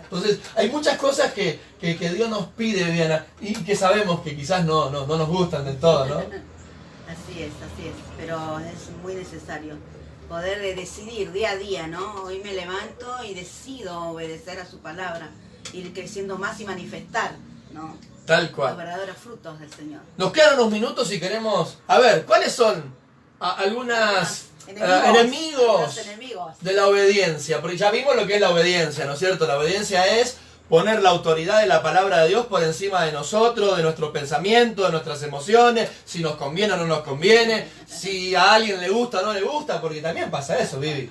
Entonces, hay muchas cosas que Dios nos pide, Viviana, y que sabemos que quizás no nos gustan del todo, ¿no? Así es, pero es muy necesario poder decidir día a día, ¿no? Hoy me levanto y decido obedecer a su palabra, ir creciendo más y manifestar, ¿no? Tal cual. Los verdaderos frutos del Señor. Nos quedan unos minutos y queremos... A ver, ¿cuáles son algunas... enemigos de la obediencia? Porque ya vimos lo que es la obediencia, ¿no es cierto? La obediencia es poner la autoridad de la palabra de Dios por encima de nosotros, de nuestros pensamientos, de nuestras emociones, si nos conviene o no nos conviene, si a alguien le gusta o no le gusta, porque también pasa eso, Vivi.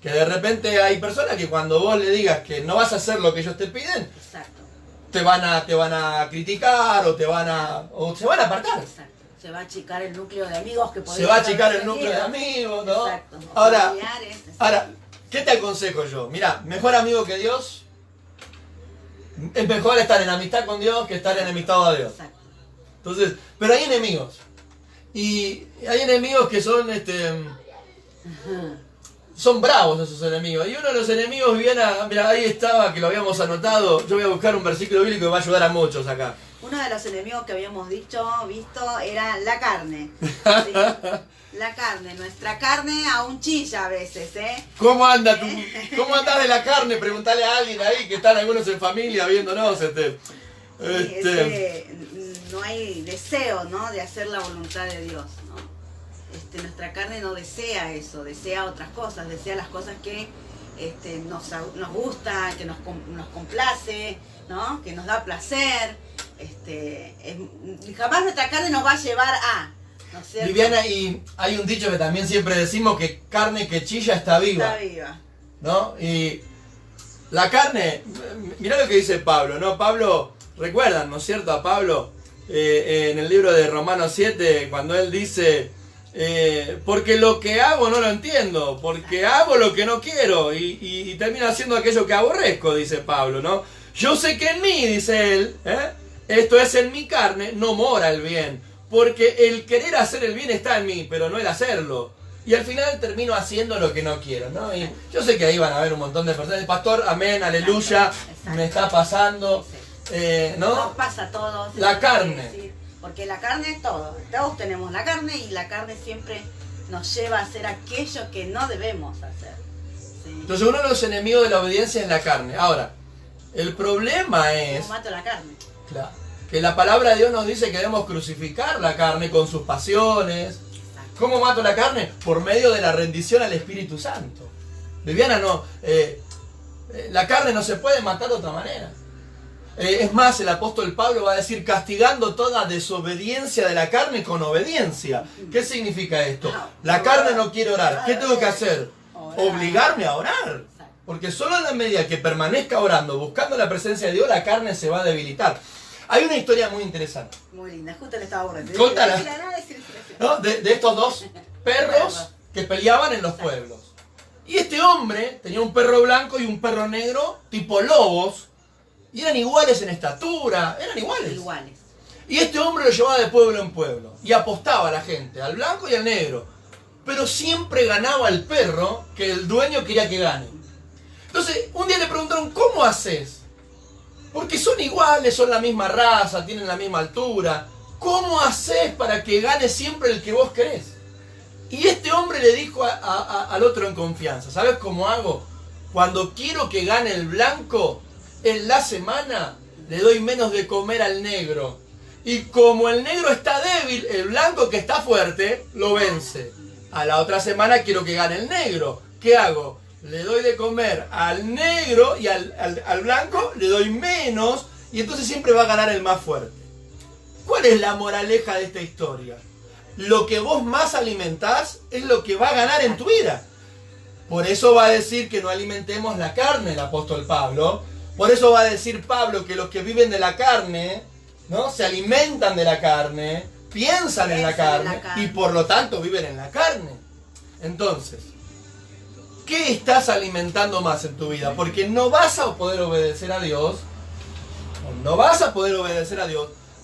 Que de repente hay personas que cuando vos le digas que no vas a hacer lo que ellos te piden, te van a criticar o se van a apartar. Exacto. Se va a achicar el núcleo de amigos que se va a achicar el núcleo de amigos, ¿no? Exacto. Ahora, ¿qué te aconsejo yo? Mira, mejor amigo que Dios, es mejor estar en amistad con Dios que estar enemistado a Dios. Exacto. Entonces, pero hay enemigos. Y hay enemigos que son, son bravos esos enemigos. Y uno de los enemigos, Viviana, mira, ahí estaba, que lo habíamos anotado. Yo voy a buscar un versículo bíblico que va a ayudar a muchos acá. Uno de los enemigos que habíamos visto, era la carne. ¿Sí? La carne, nuestra carne aún chilla a veces, ¿eh? ¿Cómo andas de la carne? Preguntale a alguien ahí, que están algunos en familia viéndonos. No hay deseo, ¿no? De hacer la voluntad de Dios, ¿no? Nuestra carne no desea eso, desea otras cosas, desea las cosas que nos gusta, que nos complace, ¿no? Que nos da placer. Jamás nuestra carne nos va a llevar a, ¿no es cierto? Viviana, y hay un dicho que también siempre decimos, que carne que chilla está viva. Está viva. ¿No? Y la carne, mirá lo que dice Pablo, ¿no? Pablo, recuerdan, ¿no es cierto? A Pablo, en el libro de Romanos 7, cuando él dice, porque lo que hago no lo entiendo, porque hago lo que no quiero, y termino haciendo aquello que aborrezco, dice Pablo, ¿no? Yo sé que en mí, dice él, esto es en mi carne, no mora el bien, porque el querer hacer el bien está en mí, pero no el hacerlo. Y al final termino haciendo lo que no quiero, ¿no? Y yo sé que ahí van a haber un montón de personas. Pastor, amén, aleluya, exacto. Me está pasando, ¿no? Nos pasa a todos. La carne. Porque la carne es todo. Todos tenemos la carne y la carne siempre nos lleva a hacer aquello que no debemos hacer. ¿Sí? Entonces uno de los enemigos de la obediencia es la carne. Ahora, el problema es... ¿Cómo mato la carne? Claro. Que la palabra de Dios nos dice que debemos crucificar la carne con sus pasiones. ¿Cómo mato la carne? Por medio de la rendición al Espíritu Santo. Viviana, no. La carne no se puede matar de otra manera. Es más, el apóstol Pablo va a decir, castigando toda desobediencia de la carne con obediencia. ¿Qué significa esto? La carne no quiere orar. ¿Qué tengo que hacer? Obligarme a orar. Porque solo en la medida que permanezca orando, buscando la presencia de Dios, la carne se va a debilitar. Hay una historia muy interesante. Muy linda, justo le estaba borrando. Contala. ¿No? De estos dos perros que peleaban en los pueblos. Y este hombre tenía un perro blanco y un perro negro, tipo lobos, y eran iguales en estatura, eran iguales. Y este hombre lo llevaba de pueblo en pueblo, y apostaba a la gente, al blanco y al negro. Pero siempre ganaba el perro que el dueño quería que gane. Entonces, un día le preguntaron, ¿cómo haces? Porque son iguales, son la misma raza, tienen la misma altura. ¿Cómo haces para que gane siempre el que vos querés? Y este hombre le dijo al otro en confianza, ¿sabes cómo hago? Cuando quiero que gane el blanco, en la semana le doy menos de comer al negro. Y como el negro está débil, el blanco que está fuerte lo vence. A la otra semana quiero que gane el negro. ¿Qué hago? Le doy de comer al negro y al blanco le doy menos, y entonces siempre va a ganar el más fuerte. ¿Cuál es la moraleja de esta historia? Lo que vos más alimentás es lo que va a ganar en tu vida. Por eso va a decir que no alimentemos la carne el apóstol Pablo. Por eso va a decir Pablo que los que viven de la carne, ¿no?, se alimentan de la carne, piensan en la carne y por lo tanto viven en la carne. Entonces, ¿qué estás alimentando más en tu vida? Porque no vas a poder obedecer a Dios,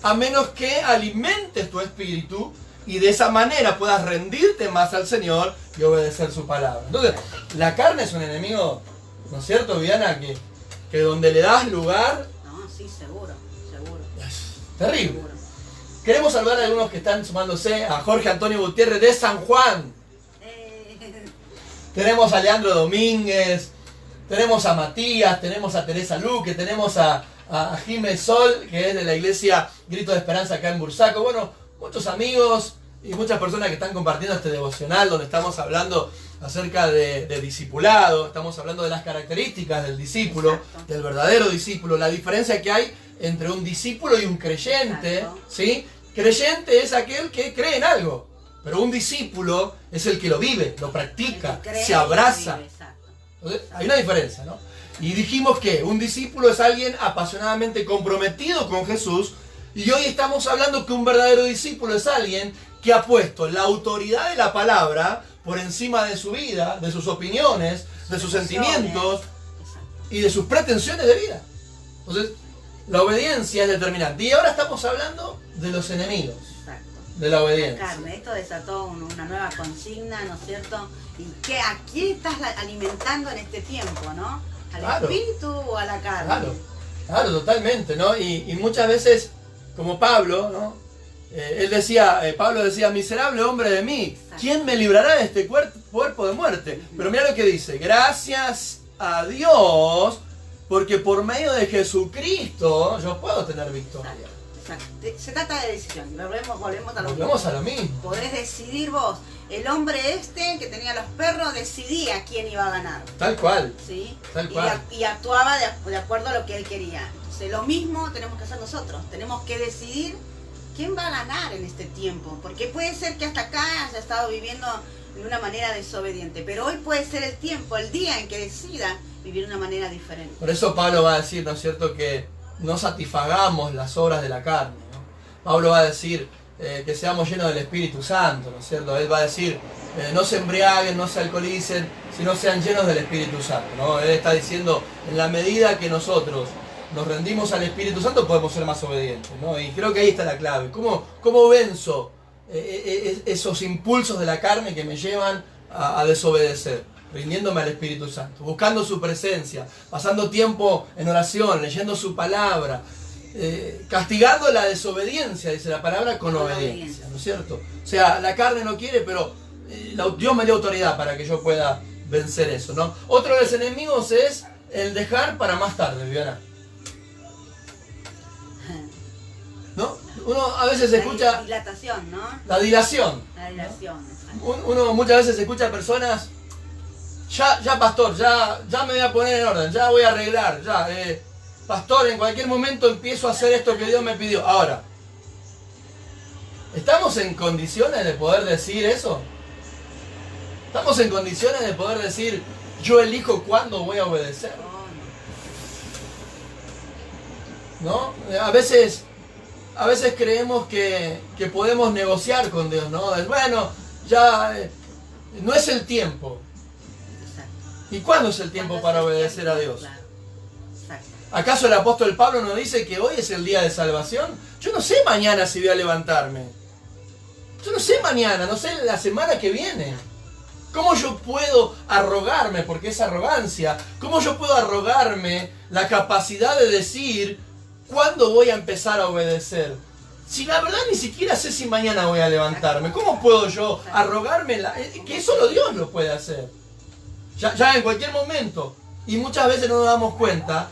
a menos que alimentes tu espíritu y de esa manera puedas rendirte más al Señor y obedecer su palabra. Entonces, la carne es un enemigo, ¿no es cierto, Viviana? Que donde le das lugar... No, sí, seguro. Es terrible. Seguro. Queremos saludar a algunos que están sumándose, a Jorge Antonio Gutiérrez de San Juan. Tenemos a Leandro Domínguez, tenemos a Matías, tenemos a Teresa Luque, tenemos a Jiménez Sol, que es de la iglesia Grito de Esperanza acá en Bursaco. Bueno, muchos amigos y muchas personas que están compartiendo este devocional donde estamos hablando acerca de discipulado, estamos hablando de las características del discípulo, exacto, del verdadero discípulo, la diferencia que hay entre un discípulo y un creyente, ¿sí? Creyente es aquel que cree en algo, pero un discípulo es el que lo vive, lo practica, se abraza. Entonces, hay una diferencia, ¿no? Y dijimos que un discípulo es alguien apasionadamente comprometido con Jesús, y hoy estamos hablando que un verdadero discípulo es alguien que ha puesto la autoridad de la palabra por encima de su vida, de sus opiniones, de sus sentimientos y de sus pretensiones de vida. Entonces, la obediencia es determinante. Y ahora estamos hablando de los enemigos de la obediencia. La carne, esto desató una nueva consigna, ¿no es cierto? ¿Y a quién estás alimentando en este tiempo, no? ¿Al espíritu o a la carne? Claro, totalmente, ¿no? Y muchas veces, como Pablo, ¿no? Pablo decía, miserable hombre de mí, ¿quién me librará de este cuerpo de muerte? Pero mira lo que dice, gracias a Dios, porque por medio de Jesucristo yo puedo tener victoria. Exacto. Se trata de decisión, volvemos a lo mismo. Podés decidir vos. El hombre que tenía los perros decidía quién iba a ganar. Tal cual. ¿Sí? Tal cual. Y actuaba de acuerdo a lo que él quería. Entonces lo mismo tenemos que hacer nosotros. Tenemos que decidir quién va a ganar en este tiempo. Porque puede ser que hasta acá haya estado viviendo de una manera desobediente. Pero hoy puede ser el tiempo, el día en que decida vivir de una manera diferente. Por eso Pablo va a decir, ¿no es cierto?, que no satisfagamos las obras de la carne, ¿no? Pablo va a decir que seamos llenos del Espíritu Santo, ¿no es cierto? Él va a decir, no se embriaguen, no se alcoholicen, sino sean llenos del Espíritu Santo, ¿no? Él está diciendo, en la medida que nosotros nos rendimos al Espíritu Santo podemos ser más obedientes, ¿no? Y creo que ahí está la clave. ¿Cómo venzo esos impulsos de la carne que me llevan a desobedecer? Rindiéndome al Espíritu Santo, buscando su presencia, pasando tiempo en oración, leyendo su palabra, castigando la desobediencia, dice la palabra, con obediencia, ¿no es cierto? O sea, la carne no quiere, pero Dios me dio autoridad para que yo pueda vencer eso, ¿no? Otro de los enemigos es el dejar para más tarde, Viviana. ¿No? Uno a veces escucha... La dilatación, ¿no? La dilación. La dilación, ¿no? Uno muchas veces escucha a personas... Ya pastor, ya me voy a poner en orden, ya voy a arreglar, pastor, en cualquier momento empiezo a hacer esto que Dios me pidió. Ahora, ¿estamos en condiciones de poder decir eso? ¿Estamos en condiciones de poder decir, yo elijo cuándo voy a obedecer? ¿No? A veces creemos que podemos negociar con Dios, ¿no? Bueno, ya no es el tiempo. ¿Y cuándo es el tiempo para obedecer a Dios? ¿Acaso el apóstol Pablo nos dice que hoy es el día de salvación? Yo no sé mañana si voy a levantarme. Yo no sé mañana, no sé la semana que viene. ¿Cómo yo puedo arrogarme, porque es arrogancia, cómo yo puedo arrogarme la capacidad de decir cuándo voy a empezar a obedecer? Si la verdad ni siquiera sé si mañana voy a levantarme, ¿cómo puedo yo arrogarme que solo Dios lo puede hacer? Ya en cualquier momento. Y muchas veces no nos damos cuenta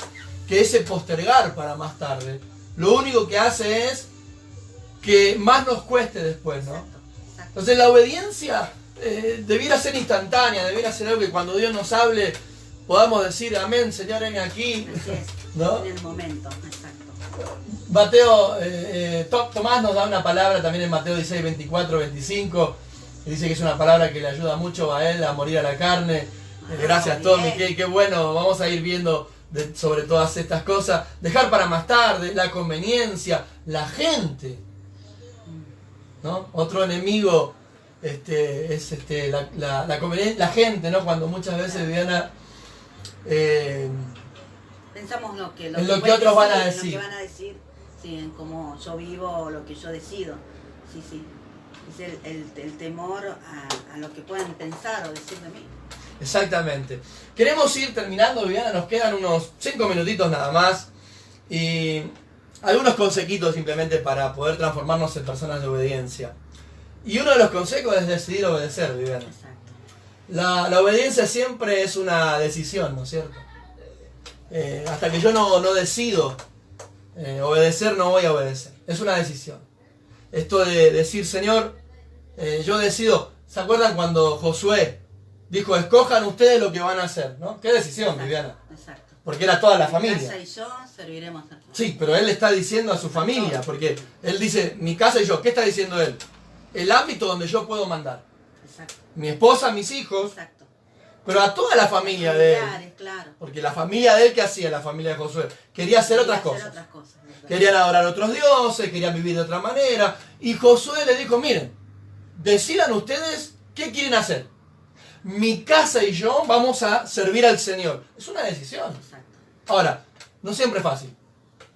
que ese postergar para más tarde, lo único que hace es que más nos cueste después, ¿no? Entonces la obediencia debiera ser instantánea, debiera ser algo que cuando Dios nos hable podamos decir, amén, Señor, ven aquí. Así es, ¿no? en el momento, exacto. Tomás nos da una palabra también en Mateo 16, 24, 25, y dice que es una palabra que le ayuda mucho a él a morir a la carne. Gracias, Tommy, qué bueno, vamos a ir viendo sobre todas estas cosas. Dejar para más tarde, la conveniencia, la gente, ¿no? Otro enemigo es la gente, ¿no? Cuando muchas veces, Viviana, pensamos en lo que otros van a decir. En lo que van a decir, sí, en cómo yo vivo o lo que yo decido. Sí, sí. Es el temor a lo que puedan pensar o decir de mí. Exactamente. Queremos ir terminando, Viviana, nos quedan unos 5 minutitos nada más. Y algunos consejitos simplemente para poder transformarnos en personas de obediencia. Y uno de los consejos es decidir obedecer, Viviana. Exacto. La obediencia siempre es una decisión, ¿no es cierto? Hasta que yo no decido obedecer, no voy a obedecer. Es una decisión. Esto de decir, Señor, yo decido. ¿Se acuerdan cuando Josué dijo, escojan ustedes lo que van a hacer? ¿No? ¿Qué decisión, Exacto, Viviana? exacto. porque era toda la Mi familia. casa y yo serviremos a Dios. Sí, pero él le está diciendo a su familia, porque él dice, mi casa y yo. ¿Qué está diciendo él? El ámbito donde yo puedo mandar. Exacto. Mi esposa, mis hijos, Exacto. pero a toda la familia de él. Familiares, claro. Porque la familia de él, ¿qué hacía la familia de Josué? Quería hacer otras cosas. ¿Verdad? Querían adorar a otros dioses, querían vivir de otra manera. Y Josué le dijo, miren, decidan ustedes qué quieren hacer. Mi casa y yo vamos a servir al Señor. Es una decisión. Exacto. Ahora, no siempre es fácil.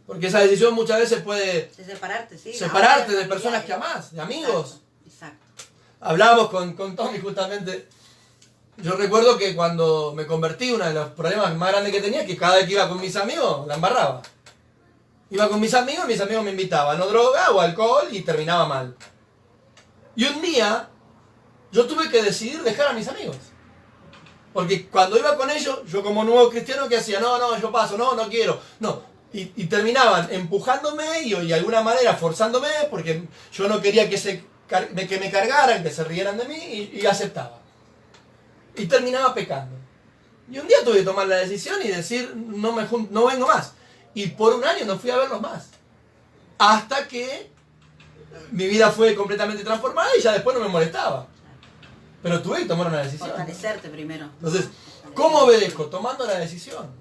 Porque esa decisión muchas veces puede De separarte, sí. separarte de personas que amás, de amigos. Exacto. Hablábamos con Tommy justamente. Yo recuerdo que cuando me convertí, uno de los problemas más grandes que tenía es que cada vez que iba con mis amigos, la embarraba. Iba con mis amigos me invitaban o droga o alcohol y terminaba mal. Y un día yo tuve que decidir dejar a mis amigos. Porque cuando iba con ellos, yo como nuevo cristiano, ¿qué hacía? No, yo paso, no quiero. No. Y terminaban empujándome y de alguna manera forzándome porque yo no quería que me cargaran, que se rieran de mí y aceptaba. Y terminaba pecando. Y un día tuve que tomar la decisión y decir, no vengo más. Y por un año no fui a verlos más. Hasta que mi vida fue completamente transformada y ya después no me molestaba. Pero tuve que tomar una decisión. Fortalecerte primero. Entonces, ¿cómo obedezco? Tomando la decisión.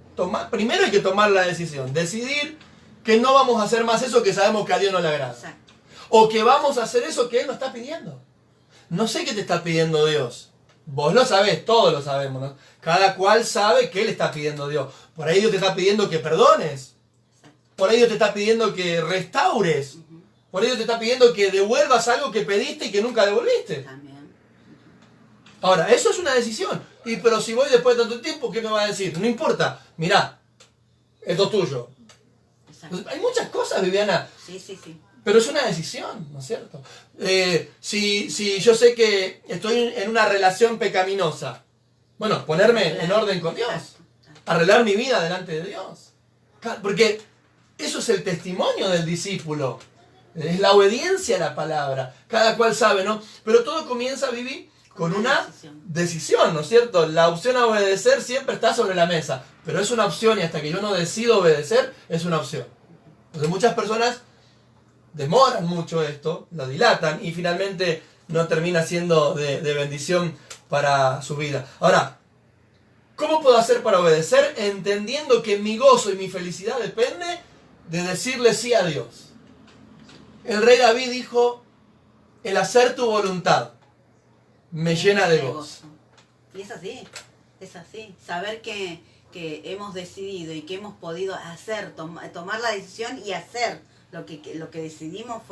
Primero hay que tomar la decisión. Decidir que no vamos a hacer más eso que sabemos que a Dios no le agrada. Exacto. O que vamos a hacer eso que Él nos está pidiendo. No sé qué te está pidiendo Dios. Vos lo sabés, todos lo sabemos, ¿no? Cada cual sabe qué le está pidiendo Dios. Por ahí Dios te está pidiendo que perdones. Por ahí Dios te está pidiendo que restaures. Por ahí Dios te está pidiendo que devuelvas algo que pediste y que nunca devolviste. También. Ahora, eso es una decisión. Pero si voy después de tanto tiempo, ¿qué me va a decir? No importa. Mirá, esto es tuyo. Exacto. Hay muchas cosas, Viviana. Sí. Pero es una decisión, ¿no es cierto? Si yo sé que estoy en una relación pecaminosa, bueno, ponerme en orden con Dios. Arreglar mi vida delante de Dios. Porque eso es el testimonio del discípulo. Es la obediencia a la palabra. Cada cual sabe, ¿no? Pero todo comienza, Vivi, con una decisión, ¿no es cierto? La opción a obedecer siempre está sobre la mesa. Pero es una opción y hasta que yo no decido obedecer, es una opción. Entonces muchas personas demoran mucho esto, lo dilatan y finalmente no termina siendo de bendición para su vida. Ahora, ¿cómo puedo hacer para obedecer? Entendiendo que mi gozo y mi felicidad depende de decirle sí a Dios. El rey David dijo, el hacer tu voluntad me llena de gozo. Y es así. Saber que hemos decidido y que hemos podido hacer, tomar la decisión y hacer lo que decidimos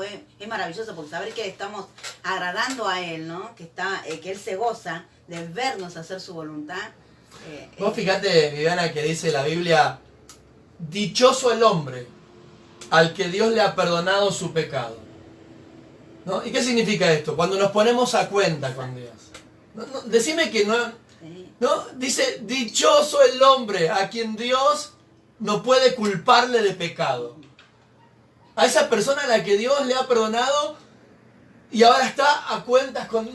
es maravilloso, porque saber que le estamos agradando a Él, ¿no? Que Él se goza de vernos hacer su voluntad. Vos fíjate, Viviana, que dice la Biblia, dichoso el hombre al que Dios le ha perdonado su pecado. ¿No? ¿Y qué significa esto? Cuando nos ponemos a cuenta con Dios. Decime que ¿No? Dice, dichoso el hombre a quien Dios no puede culparle de pecado. A esa persona a la que Dios le ha perdonado y ahora está a cuentas con...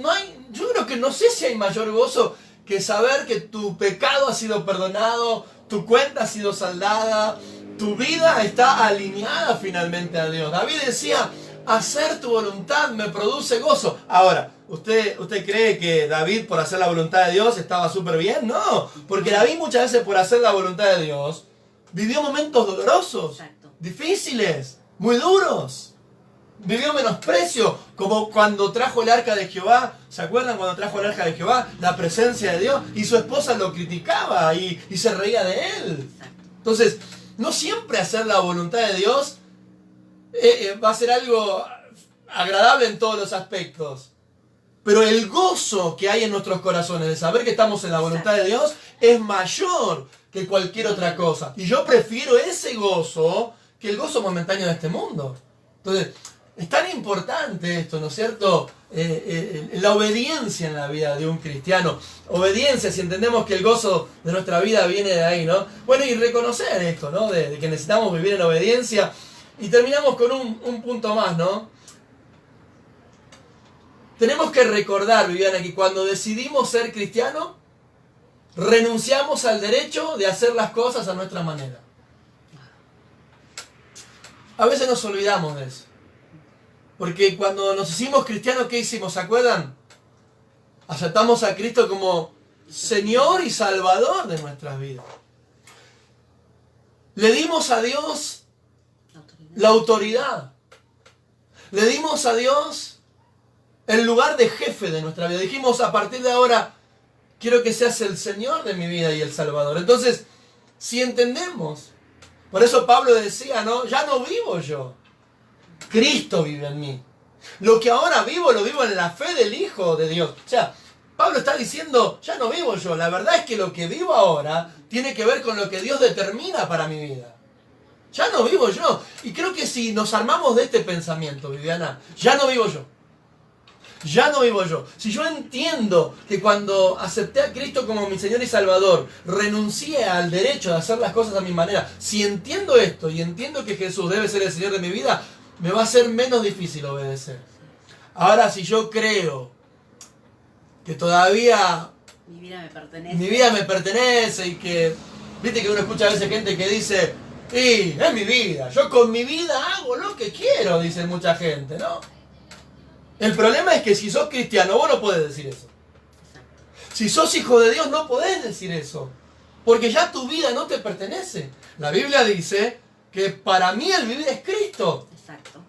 yo creo que no sé si hay mayor gozo que saber que tu pecado ha sido perdonado, tu cuenta ha sido saldada, tu vida está alineada finalmente a Dios. David decía, hacer tu voluntad me produce gozo. Ahora, ¿usted cree que David por hacer la voluntad de Dios estaba súper bien? No, porque David muchas veces por hacer la voluntad de Dios vivió momentos dolorosos, difíciles, muy duros. Vivió menosprecio, como cuando trajo el arca de Jehová. ¿Se acuerdan cuando trajo el arca de Jehová? La presencia de Dios. Y su esposa lo criticaba y se reía de él. Entonces, no siempre hacer la voluntad de Dios va a ser algo agradable en todos los aspectos. Pero el gozo que hay en nuestros corazones de saber que estamos en la voluntad de Dios es mayor que cualquier otra cosa. Y yo prefiero ese gozo que el gozo momentáneo de este mundo. Entonces, es tan importante esto, ¿no es cierto? La obediencia en la vida de un cristiano. Obediencia, si entendemos que el gozo de nuestra vida viene de ahí, ¿no? Bueno, y reconocer esto, ¿no? De que necesitamos vivir en obediencia. Y terminamos con un punto más, ¿no? Tenemos que recordar, Viviana, que cuando decidimos ser cristianos, renunciamos al derecho de hacer las cosas a nuestra manera. A veces nos olvidamos de eso. Porque cuando nos hicimos cristianos, ¿qué hicimos? ¿Se acuerdan? Aceptamos a Cristo como Señor y Salvador de nuestras vidas. Le dimos a Dios la autoridad. Le dimos a Dios el lugar de jefe de nuestra vida. Dijimos, a partir de ahora, quiero que seas el Señor de mi vida y el Salvador. Entonces, si entendemos, por eso Pablo decía, ¿no? Ya no vivo yo. Cristo vive en mí. Lo que ahora vivo, lo vivo en la fe del Hijo de Dios. O sea, Pablo está diciendo, ya no vivo yo. La verdad es que lo que vivo ahora tiene que ver con lo que Dios determina para mi vida. Ya no vivo yo. Y creo que si nos armamos de este pensamiento, Viviana, ya no vivo yo. Ya no vivo yo. Si yo entiendo que cuando acepté a Cristo como mi Señor y Salvador, renuncié al derecho de hacer las cosas a mi manera, si entiendo esto y entiendo que Jesús debe ser el Señor de mi vida, me va a ser menos difícil obedecer. Ahora, si yo creo que todavía mi vida me pertenece y que, viste que uno escucha a veces gente que dice, es mi vida, yo con mi vida hago lo que quiero, dice mucha gente, ¿no? El problema es que si sos cristiano, vos no podés decir eso. Si sos hijo de Dios, no podés decir eso. Porque ya tu vida no te pertenece. La Biblia dice que para mí el vivir es Cristo. Exacto.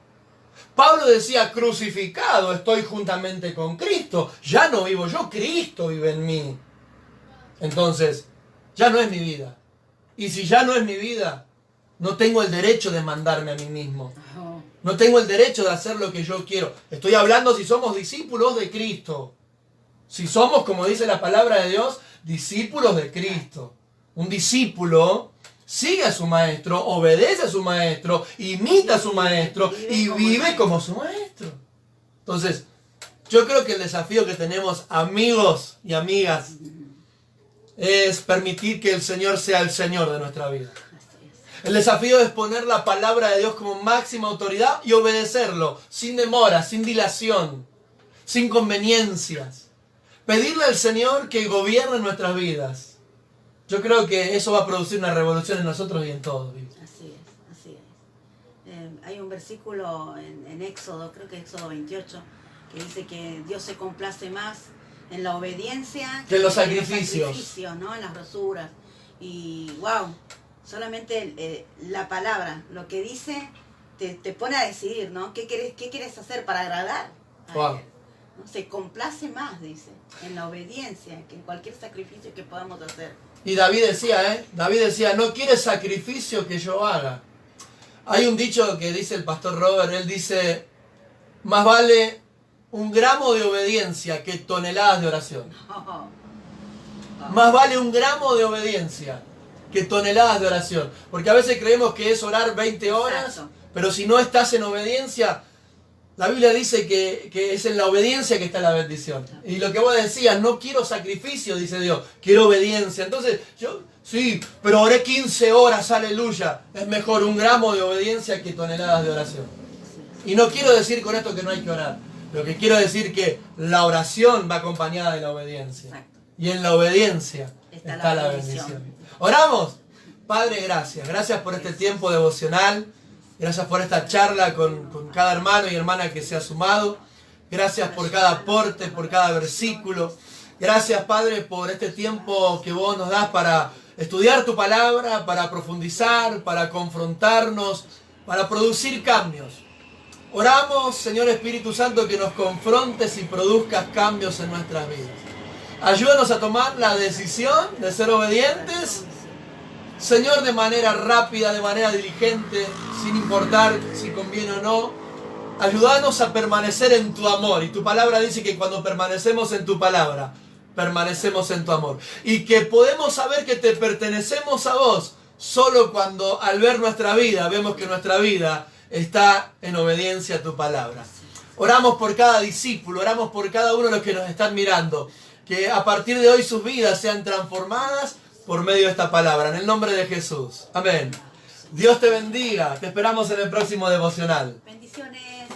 Pablo decía, crucificado estoy juntamente con Cristo. Ya no vivo yo, Cristo vive en mí. Entonces, ya no es mi vida. Y si ya no es mi vida, no tengo el derecho de mandarme a mí mismo. No tengo el derecho de hacer lo que yo quiero. Estoy hablando si somos discípulos de Cristo. Si somos, como dice la palabra de Dios, discípulos de Cristo. Un discípulo sigue a su maestro, obedece a su maestro, imita a su maestro y vive como su maestro. Entonces, yo creo que el desafío que tenemos, amigos y amigas, es permitir que el Señor sea el Señor de nuestra vida. El desafío es poner la palabra de Dios como máxima autoridad y obedecerlo, sin demora, sin dilación, sin conveniencias. Pedirle al Señor que gobierne nuestras vidas. Yo creo que eso va a producir una revolución en nosotros y en todos. Así es. Hay un versículo en Éxodo, creo que Éxodo 28, que dice que Dios se complace más en la obediencia que en los sacrificios, ¿no? En las grosuras. Y wow. Solamente la palabra, lo que dice, te pone a decidir, ¿no? ¿Qué quieres hacer para agradar a Él? ¿No? Se complace más, dice, en la obediencia que en cualquier sacrificio que podamos hacer. Y David decía, no quiere sacrificio que yo haga. Hay un dicho que dice el pastor Robert, él dice, más vale un gramo de obediencia que toneladas de oración. Más vale un gramo de obediencia que toneladas de oración. Porque a veces creemos que es orar 20 horas, exacto, pero si no estás en obediencia, La Biblia dice que es en la obediencia que está la bendición. Y lo que vos decías, no quiero sacrificio, dice Dios, quiero obediencia. Entonces, sí, pero oré 15 horas, aleluya. Es mejor 1 gramo de obediencia que toneladas de oración. Y no quiero decir con esto que no hay que orar. Lo que quiero decir que la oración va acompañada de la obediencia. Exacto. Y en la obediencia está la bendición. ¿Oramos? Padre, gracias. Gracias por este tiempo devocional. Gracias por esta charla con cada hermano y hermana que se ha sumado. Gracias por cada aporte, por cada versículo. Gracias, Padre, por este tiempo que vos nos das para estudiar tu palabra, para profundizar, para confrontarnos, para producir cambios. Oramos, Señor Espíritu Santo, que nos confrontes y produzcas cambios en nuestras vidas. Ayúdanos a tomar la decisión de ser obedientes, Señor, de manera rápida, de manera diligente, sin importar si conviene o no. Ayúdanos a permanecer en tu amor. Y tu palabra dice que cuando permanecemos en tu palabra, permanecemos en tu amor. Y que podemos saber que te pertenecemos a vos solo cuando al ver nuestra vida, vemos que nuestra vida está en obediencia a tu palabra. Oramos por cada discípulo, oramos por cada uno de los que nos están mirando. Que a partir de hoy sus vidas sean transformadas por medio de esta palabra, en el nombre de Jesús. Amén. Dios te bendiga. Te esperamos en el próximo devocional. Bendiciones.